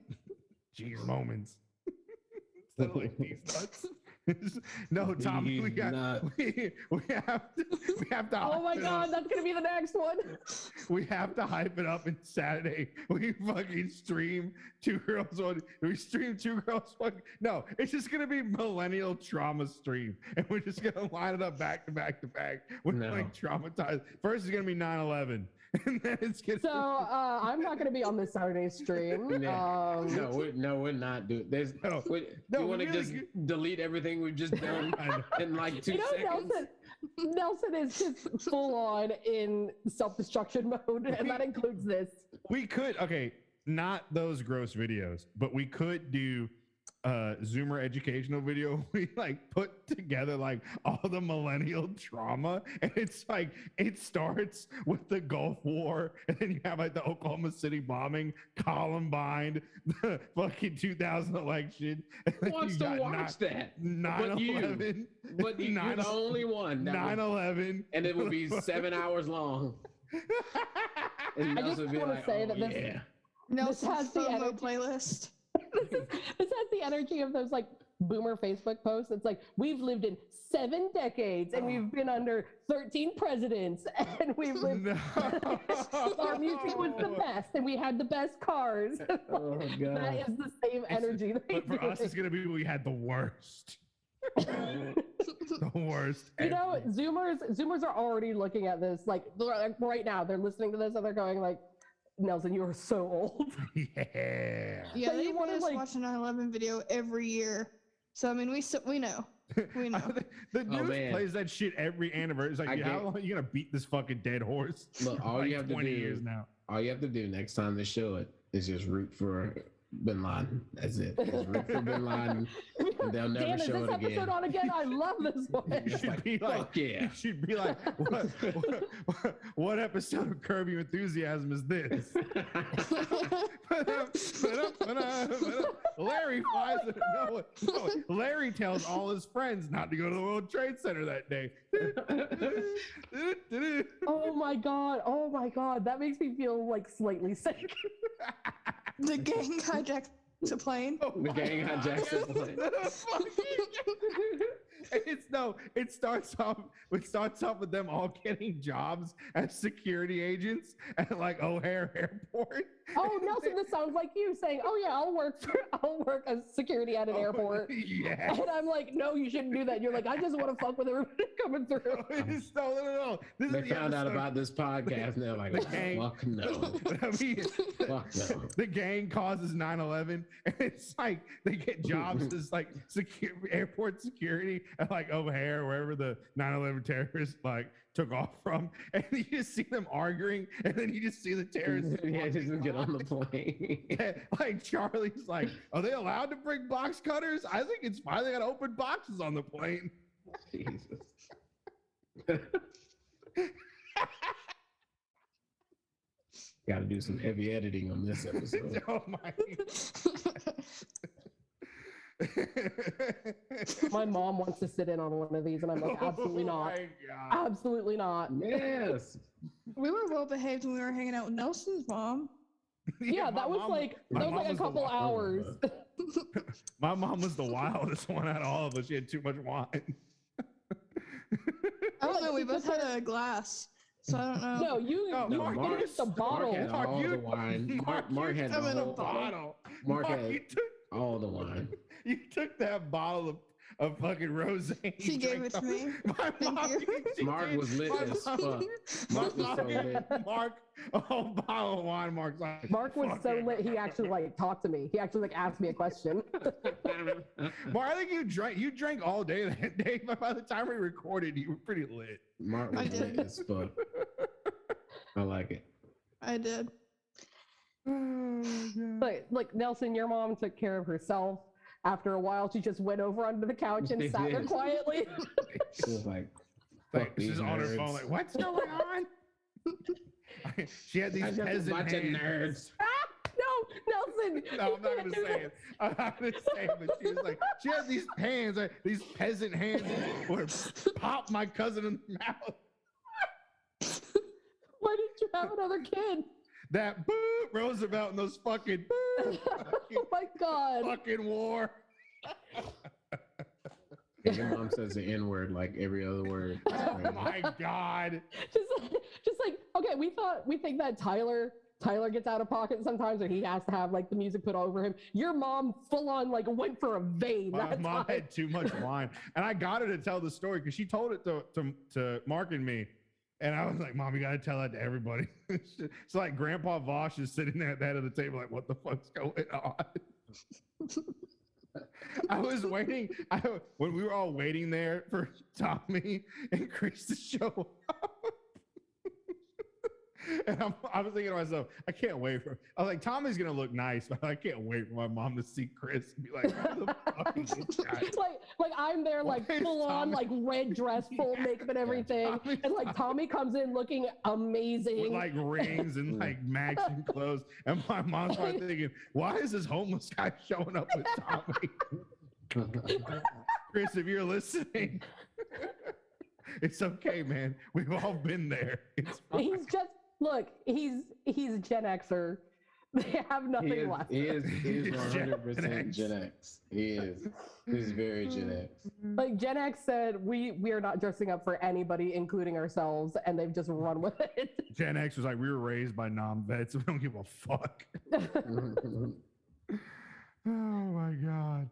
Jeez moments. Settle these nuts. No, Tommy, we These got nuts. we have to Oh my hype it god, up. that's gonna be the next one. We have to hype it up. And Saturday we fucking stream 2 Girls One. We stream 2 Girls One. No, it's just gonna be millennial trauma stream, and we're just gonna line it up back to back to back. We're No. like traumatized. First is gonna be 9/11, and then it's gonna. So I'm not gonna be on this Saturday stream. No, we're not doing. There's No, we, no, you want to really just delete everything we've just done in like 2 You know, seconds. Nelson is just full on in self-destruction mode, and that includes this. We could, okay, not those gross videos, but we could do Zoomer educational video. We like put together like all the millennial trauma, and it's like it starts with the Gulf War, and then you have like the Oklahoma City bombing, Columbine, the fucking 2000 election. And Who then wants you to got watch that? 9/11. But you're the only one. that would- 9/11. and it would be 7 hours long. And I just Nelson would be wanna like, say "Oh, that this- yeah." Nelson's has the FOMO energy. playlist. This has the energy of those like boomer Facebook posts. It's like we've lived in 7 decades and we've been under 13 presidents and we've lived. No. Our music was the best and we had the best cars. Oh That god. is the same energy. But for us, it's gonna be we had the worst. The worst. You know, Zoomers are already looking at this like right now. They're listening to this and they're going like, Nelson, you are so old. Yeah. Yeah, But they you make wanna, us like- watch a 9/11 video every year. So I mean, we know. We know. The news man. plays that shit every anniversary. It's like, I yeah, how get- long are you gonna beat this fucking dead horse? Look, all Like you have to 20 do years now. All you have to do next time they show it is just root for Bin Laden. That's it. Just root for Bin Laden, and they'll never Damn, is show this it episode again. on again? I love this one. You It's should like, be like, fuck yeah. you should be like, what episode of Curb Your Enthusiasm is this? Larry flies. No, Larry tells all his friends not to go to the World Trade Center that day. Oh my god, that makes me feel like slightly sick. The gang hijacks a plane. The gang hijacks the plane. It starts off with them all getting jobs as security agents at like O'Hare Airport. Oh, Nelson, this sounds like you saying, "Oh yeah, I'll work as security at an airport." Yeah. And I'm like, "No, you shouldn't do that." You're like, "I just want to fuck with everybody coming through." No. This They is the found out episode. about this podcast and they're like, The gang. fuck no. I mean, Fuck no. the gang causes 9/11, and it's like they get jobs as like airport security at like O'Hare, wherever the 9/11 terrorists like took off from, and you just see them arguing, and then you just see the terrorists. Yeah, just get on the plane. Like Charlie's like, are they allowed to bring box cutters? I think it's fine. They got to open boxes on the plane. Jesus. Got to do some heavy editing on this episode. Oh my. My mom wants to sit in on one of these, and I'm like, absolutely Oh not. my God. Absolutely not. Yes. We were well behaved when we were hanging out with Nelson's mom. Yeah, my that was mom- like my that was mom like a was the couple wild hours. My mom was the wildest one out of all of us. She had too much wine. I don't know. We both had a glass, so I don't know. No, you No, you Mark, finished the Mark bottle. had all the wine. Mark had the I'm in a whole bottle. Mark Mark, had you took all the wine. you took that bottle of fucking rosé. She gave it to me. My Thank mom, you. she Mark did. was lit My as mom- fuck. My Mark was so mom lit. gave Mark a whole bottle of wine. Mark's like, Mark was "Fuck so it." lit he actually like talked to me. He actually like asked me a question. Mark, I think you drank all day that day, but by the time we recorded, you were pretty lit. Mark I was lit did. as fuck. I like it. I did. But like Nelson, your mom took care of herself. After a while, she just went over onto the couch and She sat there did. quietly. She was like, Like, fuck she's these on her nerds. phone, like, what's going on? She had these I got a peasant bunch of hands. nerds. No, Nelson. No, I'm not gonna say it. I'm not gonna say it, but she was like, she had these hands, like, these peasant hands, where pop my cousin in the mouth. Why didn't you have another kid? That boo Roosevelt and those fucking boo Oh my god. fucking war. And your mom says the N word like every other word. Oh my god. just like okay, we think that Tyler gets out of pocket sometimes, or he has to have like the music put over him. Your mom full on like went for a vein. My that mom time. had too much wine, and I got her to tell the story because she told it to Mark and me, and I was like, "Mom, you gotta tell that to everybody." So like, Grandpa Vosh is sitting there at the head of the table, like, "What the fuck's going on?" I was waiting. When we were all waiting there for Tommy and Chris to show up. And I was thinking to myself, I can't wait for. I was like, Tommy's gonna look nice, but I can't wait for my mom to see Chris and be like, "Who the fuck is this guy?" like I'm there like Why is full on Tommy- like red dress, full makeup and everything, Tommy's and like Tommy comes in looking amazing. With like rings and like matching clothes, and my mom's probably thinking, "Why is this homeless guy showing up with Tommy?" Chris, if you're listening, it's okay, man. We've all been there. It's fine. He's just look. He's Gen Xer. They have nothing left. He is He's 100% X. Gen X. He is. He's very Gen X. Like Gen X said, we are not dressing up for anybody, including ourselves, and they've just run with it. Gen X was like, we were raised by non-vets. We don't give a fuck. Oh my god.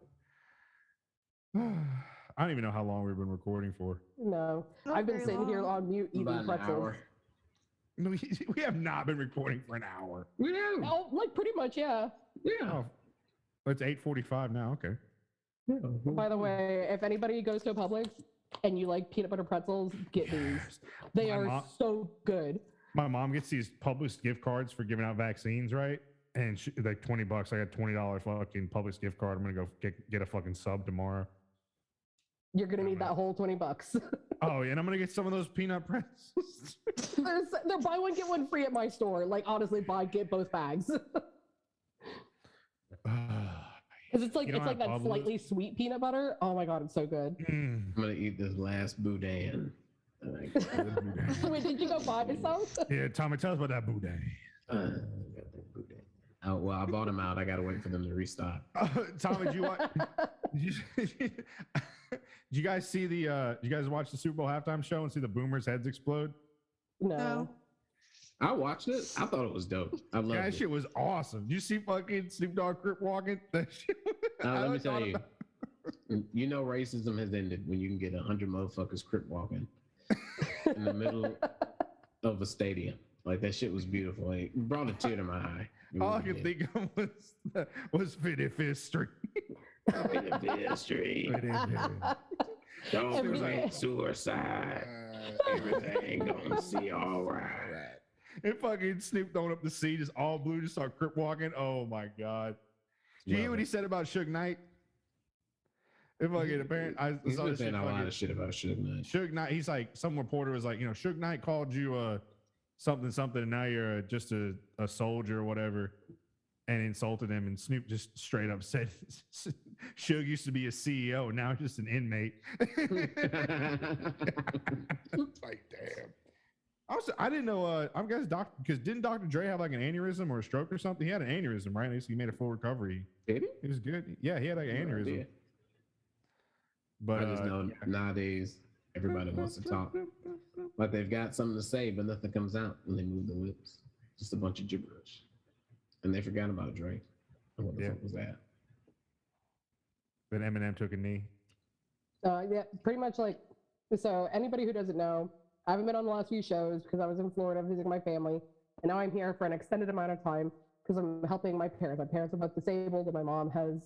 I don't even know how long we've been recording for. No, Not I've been very sitting here long. on mute eating About an pretzels. hour. No, we have not been recording for an hour. We know. Oh, like pretty much, yeah. Yeah. Oh, it's 8:45 now. Okay. By the way, if anybody goes to a Publix and you like peanut butter pretzels, get these. They My are mom- so good. My mom gets these Publix gift cards for giving out vaccines, right? And she, like $20. I got $20 fucking Publix gift card. I'm gonna go get a fucking sub tomorrow. You're gonna need that whole $20. Oh, yeah, and I'm gonna get some of those peanut pretzels. They're buy one get one free at my store. Like honestly, get both bags. Because it's like You don't it's like have that Publix? slightly sweet peanut butter. Oh my god, it's so good. Mm. I'm gonna eat this last boudin. Like, Wait, did you go buy some? Yeah, Tommy, tell us about that boudin. got that boudin. Oh well, I bought them out. I gotta wait for them to restock. Tommy, did you watch? Did you guys see the? Did you guys watch the Super Bowl halftime show and see the boomers' heads explode? No. No. I watched it. I thought it was dope. I loved That it. shit was awesome. You see fucking Snoop Dogg crip walking? That shit. Now, let I me tell thought you, about- you know, racism has ended when you can get 100 motherfuckers crip walking in the middle of a stadium. Like that shit was beautiful. It brought a tear to my eye. It All I really could did. think of was 55th Street. 55th Street. 55th. Don't Every- commit suicide. Everything gonna see all right. And fucking Snoop throwing up the C, just all blue, just start crip walking. Oh my god! Did you hear Love what he it. said about Suge Knight? If fucking apparent, I He's saw been this shit. saying a lot Fucking, of shit about Suge Knight. Suge Knight, he's like, some reporter was like, you know, Suge Knight called you something, and now you're just a soldier or whatever, and insulted him. And Snoop just straight up said, Suge used to be a CEO, now he's just an inmate. Like, damn. Also, I didn't know. I guess because didn't Dr. Dre have like an aneurysm or a stroke or something? He had an aneurysm, right? At least he made a full recovery. Did he? He was good. Yeah, he had like an No aneurysm. idea. But I just know nowadays everybody wants to talk. Like they've got something to say, but nothing comes out when they move their lips. Just a bunch of gibberish. And they forgot about Dre. And what the Yeah. fuck was that? Then Eminem took a knee. Yeah, pretty much like, so anybody who doesn't know, I haven't been on the last few shows because I was in Florida visiting my family. And now I'm here for an extended amount of time because I'm helping my parents. My parents are both disabled and my mom has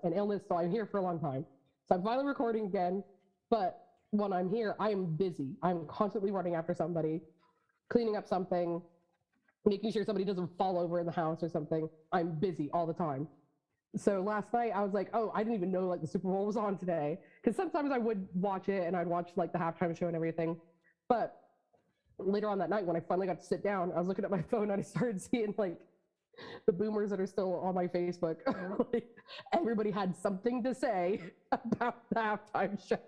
an illness. So I'm here for a long time. So I'm finally recording again. But when I'm here, I am busy. I'm constantly running after somebody, cleaning up something, making sure somebody doesn't fall over in the house or something. I'm busy all the time. So last night I was like, oh, I didn't even know like the Super Bowl was on today. Because sometimes I would watch it and I'd watch like the halftime show and everything. But later on that night, when I finally got to sit down, I was looking at my phone and I started seeing like the boomers that are still on my Facebook. Like, everybody had something to say about the halftime show.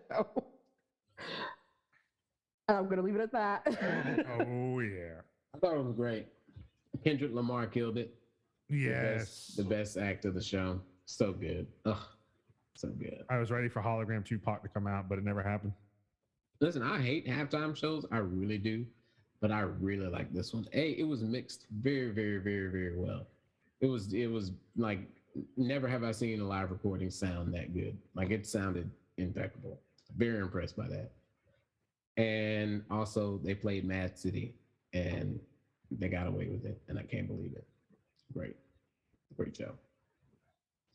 And I'm going to leave it at that. Oh yeah. I thought it was great. Kendrick Lamar killed it. Yes. The best act of the show. So good. Ugh. So good. I was ready for Hologram Tupac to come out, but it never happened. Listen, I hate halftime shows. I really do. But I really like this one. It was mixed very, very, very, very well. It was like never have I seen a live recording sound that good. Like it sounded impeccable. Very impressed by that. And also they played Mad City and they got away with it. And I can't believe it. Great show.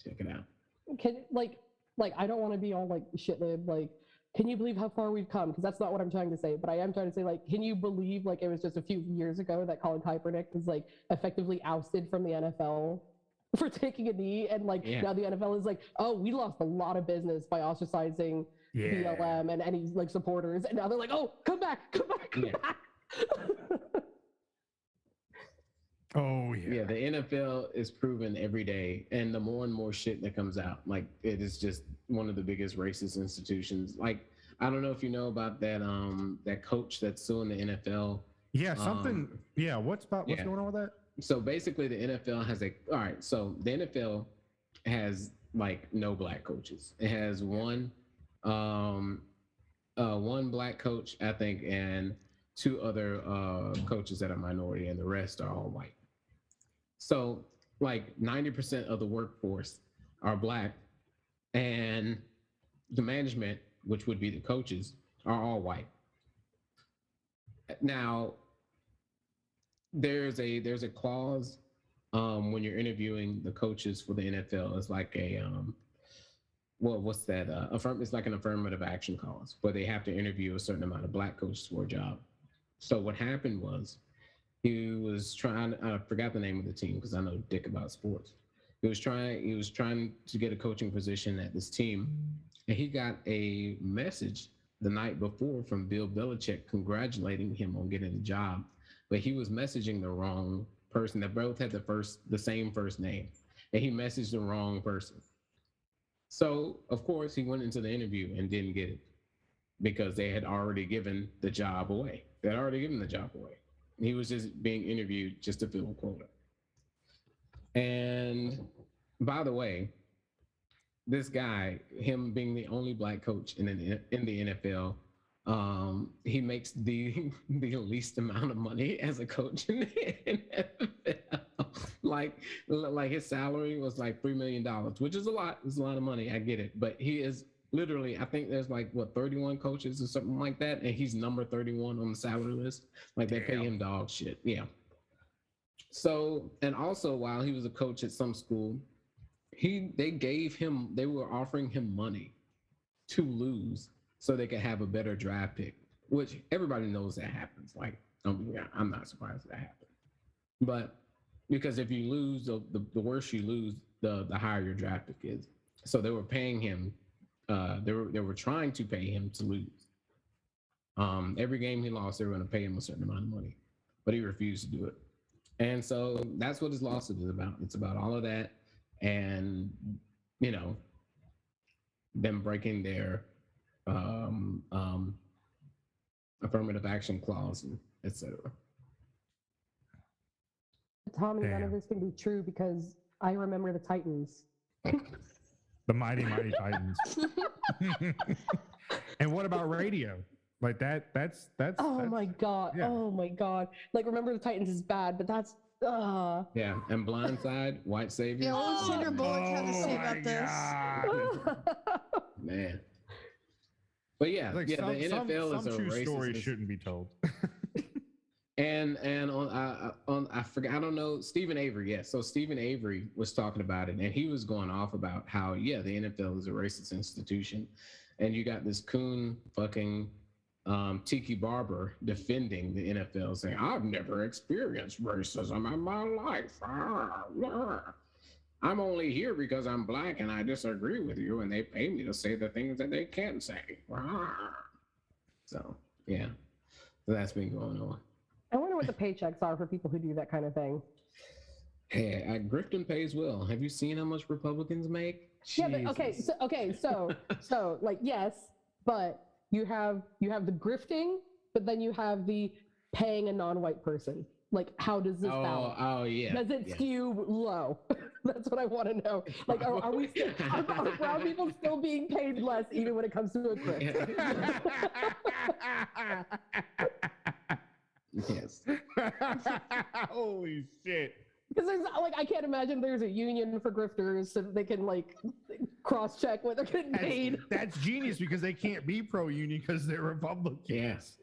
Check it out. Can like I don't want to be all like shit lib, like, can you believe how far we've come? Because that's not what I'm trying to say, but I am trying to say, like, can you believe like it was just a few years ago that Colin Kaepernick was like effectively ousted from the NFL for taking a knee, and like now the NFL is like, oh, we lost a lot of business by ostracizing BLM and any like supporters, and now they're like, oh, come back. Oh yeah. Yeah, the NFL is proven every day, and the more and more shit that comes out, like it is just one of the biggest racist institutions. Like I don't know if you know about that coach that's suing the NFL. Yeah, something. What's going on with that? So basically, the NFL has So the NFL has like no black coaches. It has one black coach, I think, and two other coaches that are minority, and the rest are all white. So like 90% of the workforce are black, and the management, which would be the coaches, are all white. Now, there's a clause when you're interviewing the coaches for the NFL. It's like what's that? It's like an affirmative action clause where they have to interview a certain amount of black coaches for a job. So what happened was he was trying. I forgot the name of the team because I know dick about sports. He was trying to get a coaching position at this team, and he got a message the night before from Bill Belichick congratulating him on getting the job, but he was messaging the wrong person. They both had the same first name, and he messaged the wrong person. So of course he went into the interview and didn't get it because they had already given the job away. They had already given the job away. He was just being interviewed just to fill a quota. And by the way, this guy, him being the only black coach in the NFL, he makes the least amount of money as a coach in the NFL. like his salary was like $3 million, which is a lot. It's a lot of money. I get it, but he is literally, I think there's like 31 coaches or something like that, and he's number 31 on the salary list. Like they pay him dog shit. Yeah. So, and also while he was a coach at some school, they were offering him money to lose so they could have a better draft pick, which everybody knows that happens. Like, I'm not surprised that happened. But because if you lose, the worse you lose, the higher your draft pick is. So they were paying him. They were trying to pay him to lose. Every game he lost, they were going to pay him a certain amount of money, but he refused to do it. And so that's what his lawsuit is about. It's about all of that, and them breaking their affirmative action clause, and etc. Tommy, none of Damn. this can be true because I remember the Titans. The mighty Titans. And what about radio? Like that's Oh my god! yeah. Oh my god! Like, remember the Titans is bad, but that's Yeah, and Blindside, White Savior. Yeah, what was Sandra Bullock have to say Oh my about this? God. Man. But yeah, Like the NFL is a true racist. stories shouldn't be told. And on I forgot, I don't know, Stephen Avery. Yes, so Stephen Avery was talking about it, and he was going off about how the NFL is a racist institution, and you got this coon fucking Tiki Barber defending the NFL, saying, "I've never experienced racism in my life. I'm only here because I'm black and I disagree with you, and they pay me to say the things that they can't say." So yeah, so that's been going on. I wonder what the paychecks are for people who do that kind of thing. Hey, Grifton pays well. Have you seen how much Republicans make? Yeah, but so like, yes, but you have the grifting, but then you have the paying a non-white person. Like, how does this balance? Oh yeah. Does it skew low? That's what I want to know. Like, are brown people still being paid less even when it comes to a grift? Yes. Holy shit. Because there's like, I can't imagine there's a union for grifters so that they can like cross-check what they're getting paid. That's genius because they can't be pro-union because they're Republican. Yes.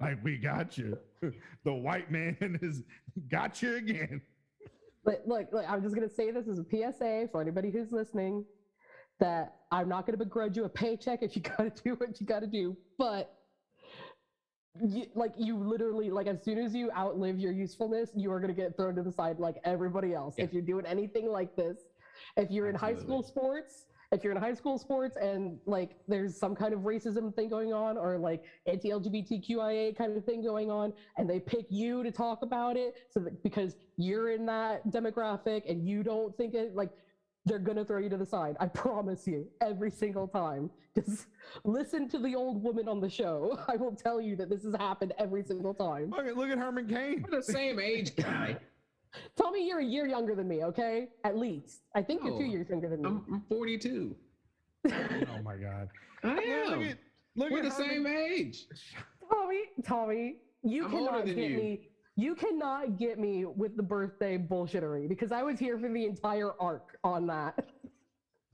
Like, we got you. The white man has got you again. But look, I'm just gonna say this as a PSA for anybody who's listening, that I'm not gonna begrudge you a paycheck if you gotta do what you gotta do, but you literally, like, as soon as you outlive your usefulness, you are going to get thrown to the side like everybody else. Yeah. If you're doing anything like this, if you're in high school sports and like there's some kind of racism thing going on, or like anti-LGBTQIA kind of thing going on, and they pick you to talk about it because you're in that demographic and you don't think it, like, they're gonna throw you to the side. I promise you, every single time. Just listen to the old woman on the show. I will tell you that this has happened every single time. Look at Herman Cain. We're the same age, guy. Tommy, you're a year younger than me, okay? At least. I think you're 2 years younger than me. I'm 42. Oh my God. I am. Look We're at the Herman. same age. Tommy, you I'm cannot older than get you. me. You cannot get me with the birthday bullshittery because I was here for the entire arc on that.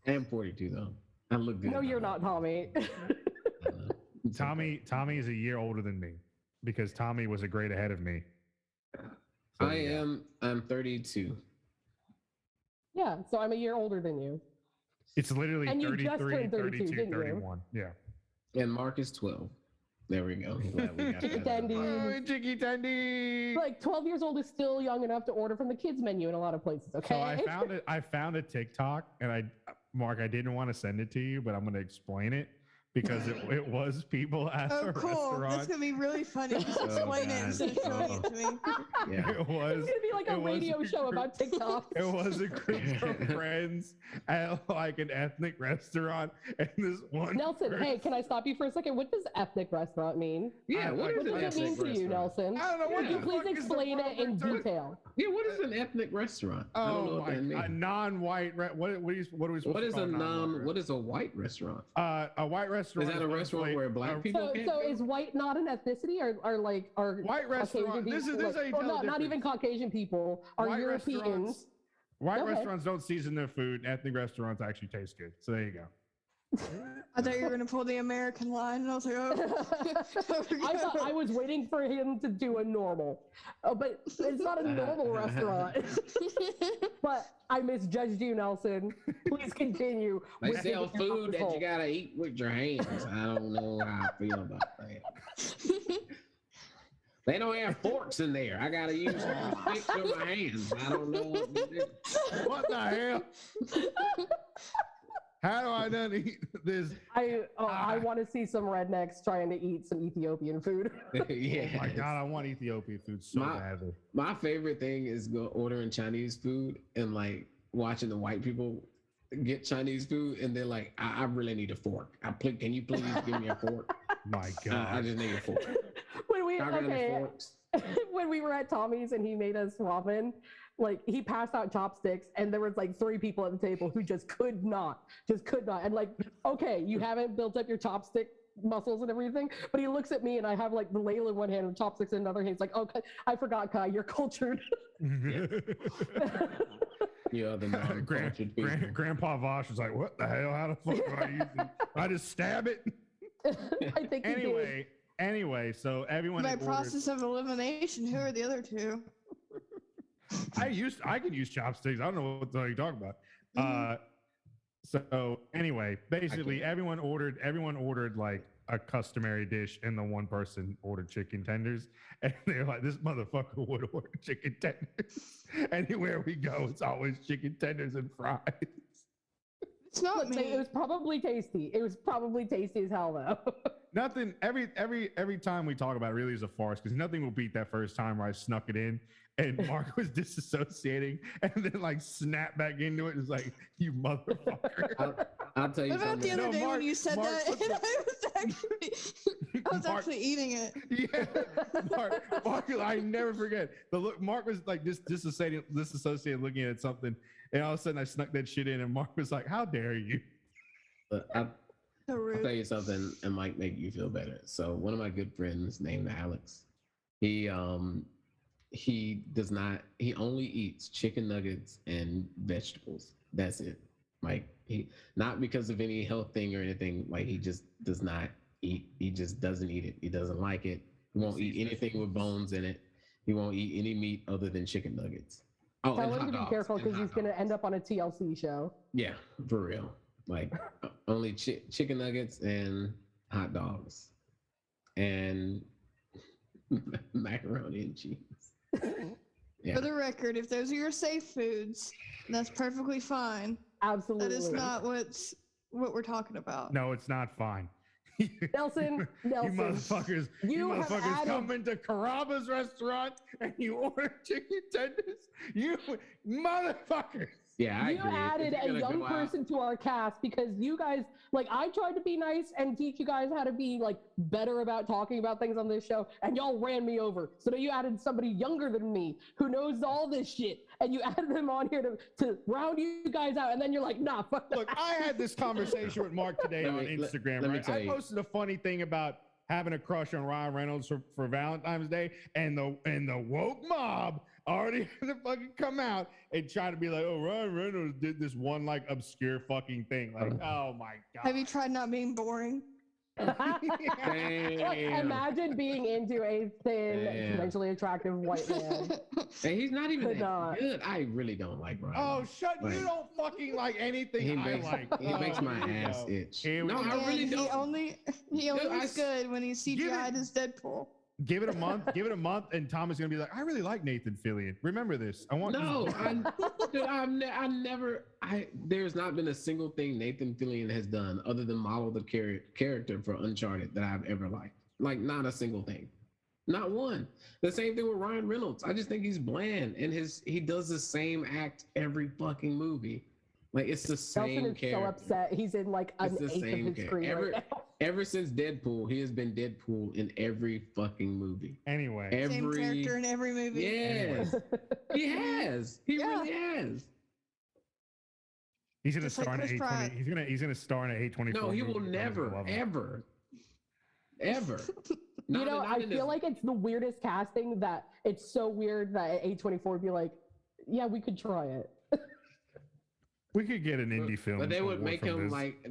I am 42 though. I look good. No, you're not, Tommy. Tommy is a year older than me because Tommy was a grade ahead of me. So, yeah. I'm 32. Yeah, so I'm a year older than you. It's literally And you just 33, turned 32, 32, didn't you? 31. Yeah. And Mark is 12. There we go. I'm glad we got Chicken that. tendies. Oh, Chicky Tandy. Like 12 years old is still young enough to order from the kids menu in a lot of places. Okay. So I found a TikTok, and Mark, I didn't want to send it to you, but I'm going to explain it because it was people at Oh, a cool. That's restaurant. gonna be really funny. Just Oh, explain it God. instead of showing it to me. Yeah. It was. It's gonna be like a it was radio show group- about TikTok. It was a group of friends at like an ethnic restaurant, and this one Nelson, person- hey, can I stop you for a second? What does ethnic restaurant mean? Yeah, what is What an does it ethnic mean to you, restaurant? Nelson? I don't know what Would you the please fuck is the explain it in proper term? detail? Yeah, what is an ethnic restaurant? I don't know Oh what that my! A means. non-white. What are we supposed What to is call a non-white what is a white restaurant? A white restaurant. Is that a one restaurant place- where black people So, can't so go? is white not an ethnicity, or like are White restaurant. Caucasian This is people, how you or tell the not even difference. Caucasian people are White Europeans? restaurants. White Go ahead. restaurants don't season their food. Ethnic restaurants actually taste good. So there you go. I thought you were gonna pull the American line, and I was like, oh. I thought I was waiting for him to do a normal, but it's not a normal restaurant. But I misjudged you, Nelson. Please continue. They with sell digging your food that hole. you gotta eat with your hands. I don't know how I feel about that. They don't have forks in there. I gotta use sticks with my hands. I don't know what to do. What the hell? How do I not eat this? I want to see some rednecks trying to eat some Ethiopian food. Yeah. Oh my god, I want Ethiopian food so badly. My favorite thing is go ordering Chinese food and like watching the white people get Chinese food and they're like, I really need a fork. Can you please give me a fork? My I god. just need a fork. when we Y'all got any okay, forks? when we were at Tommy's and he made us ramen, like he passed out chopsticks and there was like 3 people at the table who just could not. And like, okay, you haven't built up your chopstick muscles and everything, but he looks at me and I have like the ladle in one hand and chopsticks in another hand. He's like, okay, I forgot, Kai, you're cultured. You are the non-cultured people. Grandpa Vosh was like, "What the hell? How the fuck do I use it? I just stab it." I think he did. Anyway, so everyone By had ordered- process of elimination, who are the other 2? I could use chopsticks. I don't know what the hell you're talking about. Mhm. So anyway, basically everyone ordered like a customary dish, and the one person ordered chicken tenders, and they're like, "This motherfucker would order chicken tenders." Anywhere we go, it's always chicken tenders and fries. It's not Look, me. it was probably tasty. It was probably tasty as hell though. Nothing. Every time we talk about it really is a farce, because nothing will beat that first time where I snuck it in and Mark was disassociating and then like snapped back into it. It's like, you motherfucker. I'll tell you What about the something. other day Mark- when you said Mark, that? what's And up? I was Mark- actually eating it. Yeah, Mark, I never forget the look. Mark was like disassociated, looking at something, and all of a sudden I snuck that shit in, and Mark was like, "How dare you?" But So I'll rude. tell you something and might make you feel better. So one of my good friends named Alex, he only eats chicken nuggets and vegetables. That's it. Like he, not because of any health thing or anything, like he just does not eat. He just doesn't eat it. He doesn't like it. He won't eat anything with bones in it. He won't eat any meat other than chicken nuggets. Oh, Tell and him hot to be dogs, careful and because hot he's gonna dogs. end up on a TLC show. Yeah, for real. Like only chicken nuggets and hot dogs and macaroni and cheese. Yeah. For the record, if those are your safe foods, that's perfectly fine. Absolutely. That is not what we're talking about. No, it's not fine. Nelson. You Nelson. motherfuckers, you You have motherfuckers added- come into Carrabba's restaurant and you order chicken tenders. You motherfuckers. Yeah, I You agree. If added you're a gonna young go out- person to our cast because you guys, like, I tried to be nice and teach you guys how to be like better about talking about things on this show, and y'all ran me over. So now you added somebody younger than me who knows all this shit, and you added them on here to round you guys out, and then you're like, nah, fuck that. Look, I had this conversation with Mark today Let on me- Instagram, let me right? tell I you. posted a funny thing about having a crush on Ryan Reynolds for Valentine's Day, and the woke mob already had to fucking come out and try to be like, oh, Ryan Reynolds did this one like obscure fucking thing. Like, oh my god. Have you tried not being boring? Like, Damn. imagine being into a thin, Damn. conventionally attractive white man. And he's not even Could that not. good. I really don't like Ryan. Oh, shut! Like- You don't fucking like anything he I makes, like. he makes Oh, my here we ass go. itch. Here we No, go. I really Again, don't. He only I looks s- good when he's Give it- CGI'd as Deadpool. Give it a month. Give it a month, and Tom is gonna be like, I really like Nathan Fillion. Remember this. I want. No, I never. There's not been a single thing Nathan Fillion has done other than model the character for Uncharted that I've ever liked. Like, not a single thing, not one. The same thing with Ryan Reynolds. I just think he's bland, and he does the same act every fucking movie. Like, it's the same Nelson is character. so upset. He's in like an It's the eighth of same his character. screen right now. Ever since Deadpool, he has been Deadpool in every fucking movie. Anyway, Same character in every movie. Yes, he has. He Yeah. really has. he's gonna Just like star in Chris 820. Pratt. He's gonna star in an 824. No, he will movie. Everyone's never, gonna love him. ever. You know, I feel like it's the weirdest casting that it's so weird that A24 would be like, yeah, we could try it. We could get an indie film. But they would award make from him this. like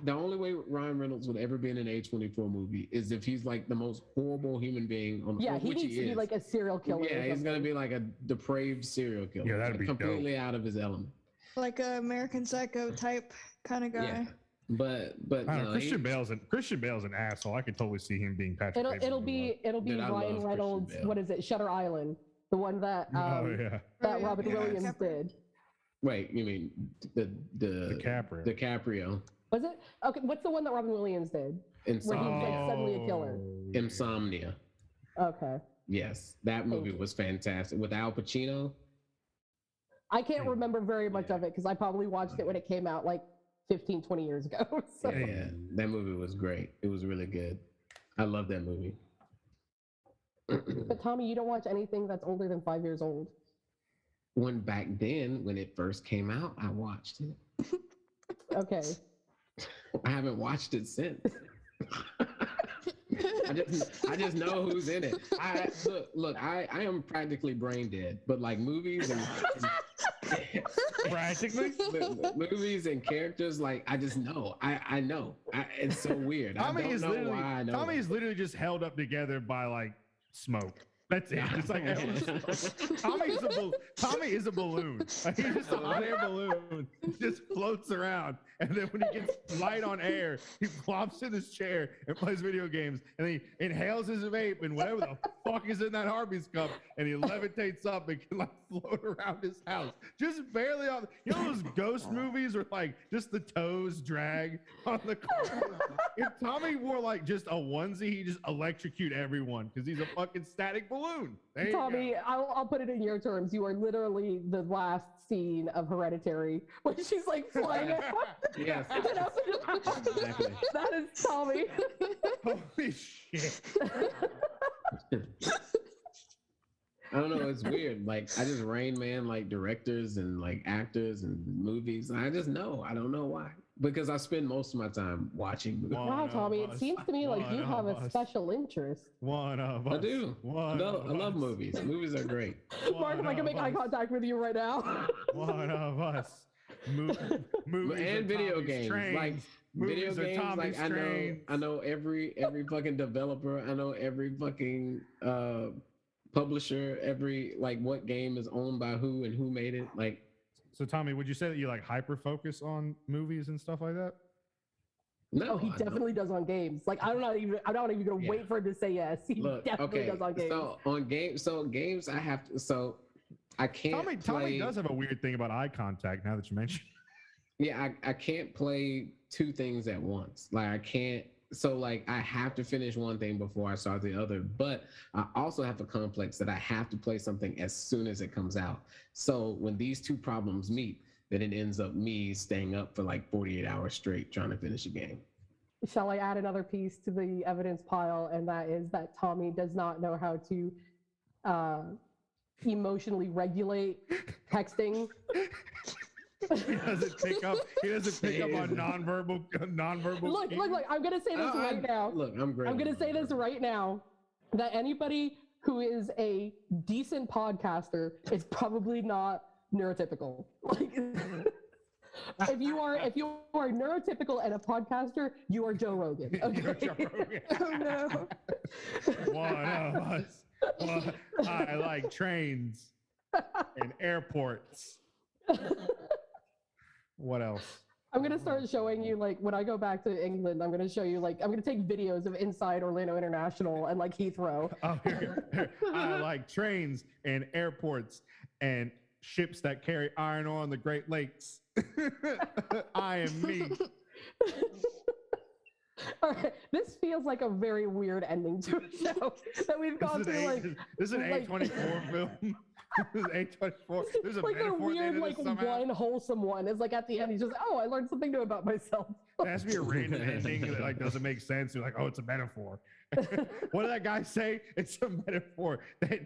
the only way Ryan Reynolds would ever be in an A24 movie is if he's like the most horrible human being on Yeah, earth, he which needs he to be is. like a serial killer. Yeah, or he's gonna something. be like a depraved serial killer. Yeah, that'd like be dope. completely out of his element. Like a American Psycho type kind of guy. Yeah. But I don't know. no, Christian Bale's an asshole. I could totally see him being Patrick. It'll be Dude, I love Ryan Christian Reynolds. Bale. What is it? Shutter Island, the one that Oh yeah, that yeah, Robin yeah. Williams DiCaprio. did. Wait, you mean the DiCaprio. DiCaprio Was it? Okay, what's the one that Robin Williams did? Where he's Insomnia? like suddenly a killer. yeah. Insomnia. Okay. Yes, that movie you. was fantastic with Al Pacino. I can't remember very much of it because I probably watched it when it came out like 15, 20 years ago. So. Yeah, that movie was great. It was really good. I love that movie. But Tommy, you don't watch anything that's older than 5 years old. When back then, when it first came out, I watched it. Okay. I haven't watched it since. I just know who's in it. I am practically brain dead, but like movies and Practically. movies and characters, like I just know. I know. It's so weird. I don't know why I know. Tommy is literally just held up together by like smoke. That's it. It's like Tommy is a balloon. Like, he's just a hot air balloon. He just floats around, and then when he gets light on air, he flops in his chair and plays video games, and he inhales his vape and whatever the fuck is in that Arby's cup, and he levitates up and can like float around his house, just barely on. You know those ghost movies where like just the toes drag on the car. If Tommy wore like just a onesie, he just electrocute everyone because he's a fucking static balloon. There you Tommy, go. I'll put it in your terms. You are literally the last scene of Hereditary when she's like flying out. Yes. Exactly. That is Tommy. Holy shit. I don't know. It's weird. Like I just Rain Man like directors and like actors and movies. I just know. I don't know why. Because I spend most of my time watching movies. One Wow, of Tommy, it us. seems to me like you One have of a us. special interest. One of us. I do. One No, of I love us. movies. Movies are great. Mark, if I can make eye contact with you right now. One of us. Movies And are video Tommy's games. trains. Like video Movies are games, Tommy's like trains. I know every fucking developer. I know every fucking publisher. Every like what game is owned by who and who made it. Like So Tommy, would you say that you like hyper focus on movies and stuff like that? no, Oh, he I don't. definitely does on games. Like I'm not even gonna Yeah. wait for him to say yes. He Look, definitely okay. does on games. So on games, I have to. So I can't. Tommy play, does have a weird thing about eye contact now that you mention it. Yeah, I can't play two things at once. Like I can't. So like I have to finish one thing before I start the other. But I also have a complex that I have to play something as soon as it comes out. So when these two problems meet, then it ends up me staying up for like 48 hours straight trying to finish a game. Shall I add another piece to the evidence pile? And that is that Tommy does not know how to emotionally regulate texting. He doesn't pick up. He doesn't pick up on nonverbal. Look, cues. I'm gonna say this right now. Look, I'm great. I'm gonna say this right now that anybody who is a decent podcaster is probably not neurotypical. Like, if you are neurotypical and a podcaster, you are Joe Rogan. You're Okay? Joe Rogan. Oh no. One of us. One, I like trains and airports. What else? I'm gonna start showing you like when I go back to England. I'm gonna show you like I'm gonna take videos of inside Orlando International and like Heathrow. Oh, here. I like trains and airports and ships that carry iron ore on the Great Lakes. I am me. All right, this feels like a very weird ending to a show that we've gone This is through. Like this is an like- A24 film. This is A24. There's a like a metaphor at the end weird, of like this somehow. one wholesome one. It's like at the end, he's just, oh, I learned something new about myself. There has to be a random ending that like doesn't make sense. You're like, oh, it's a metaphor. What did that guy say? It's a metaphor. That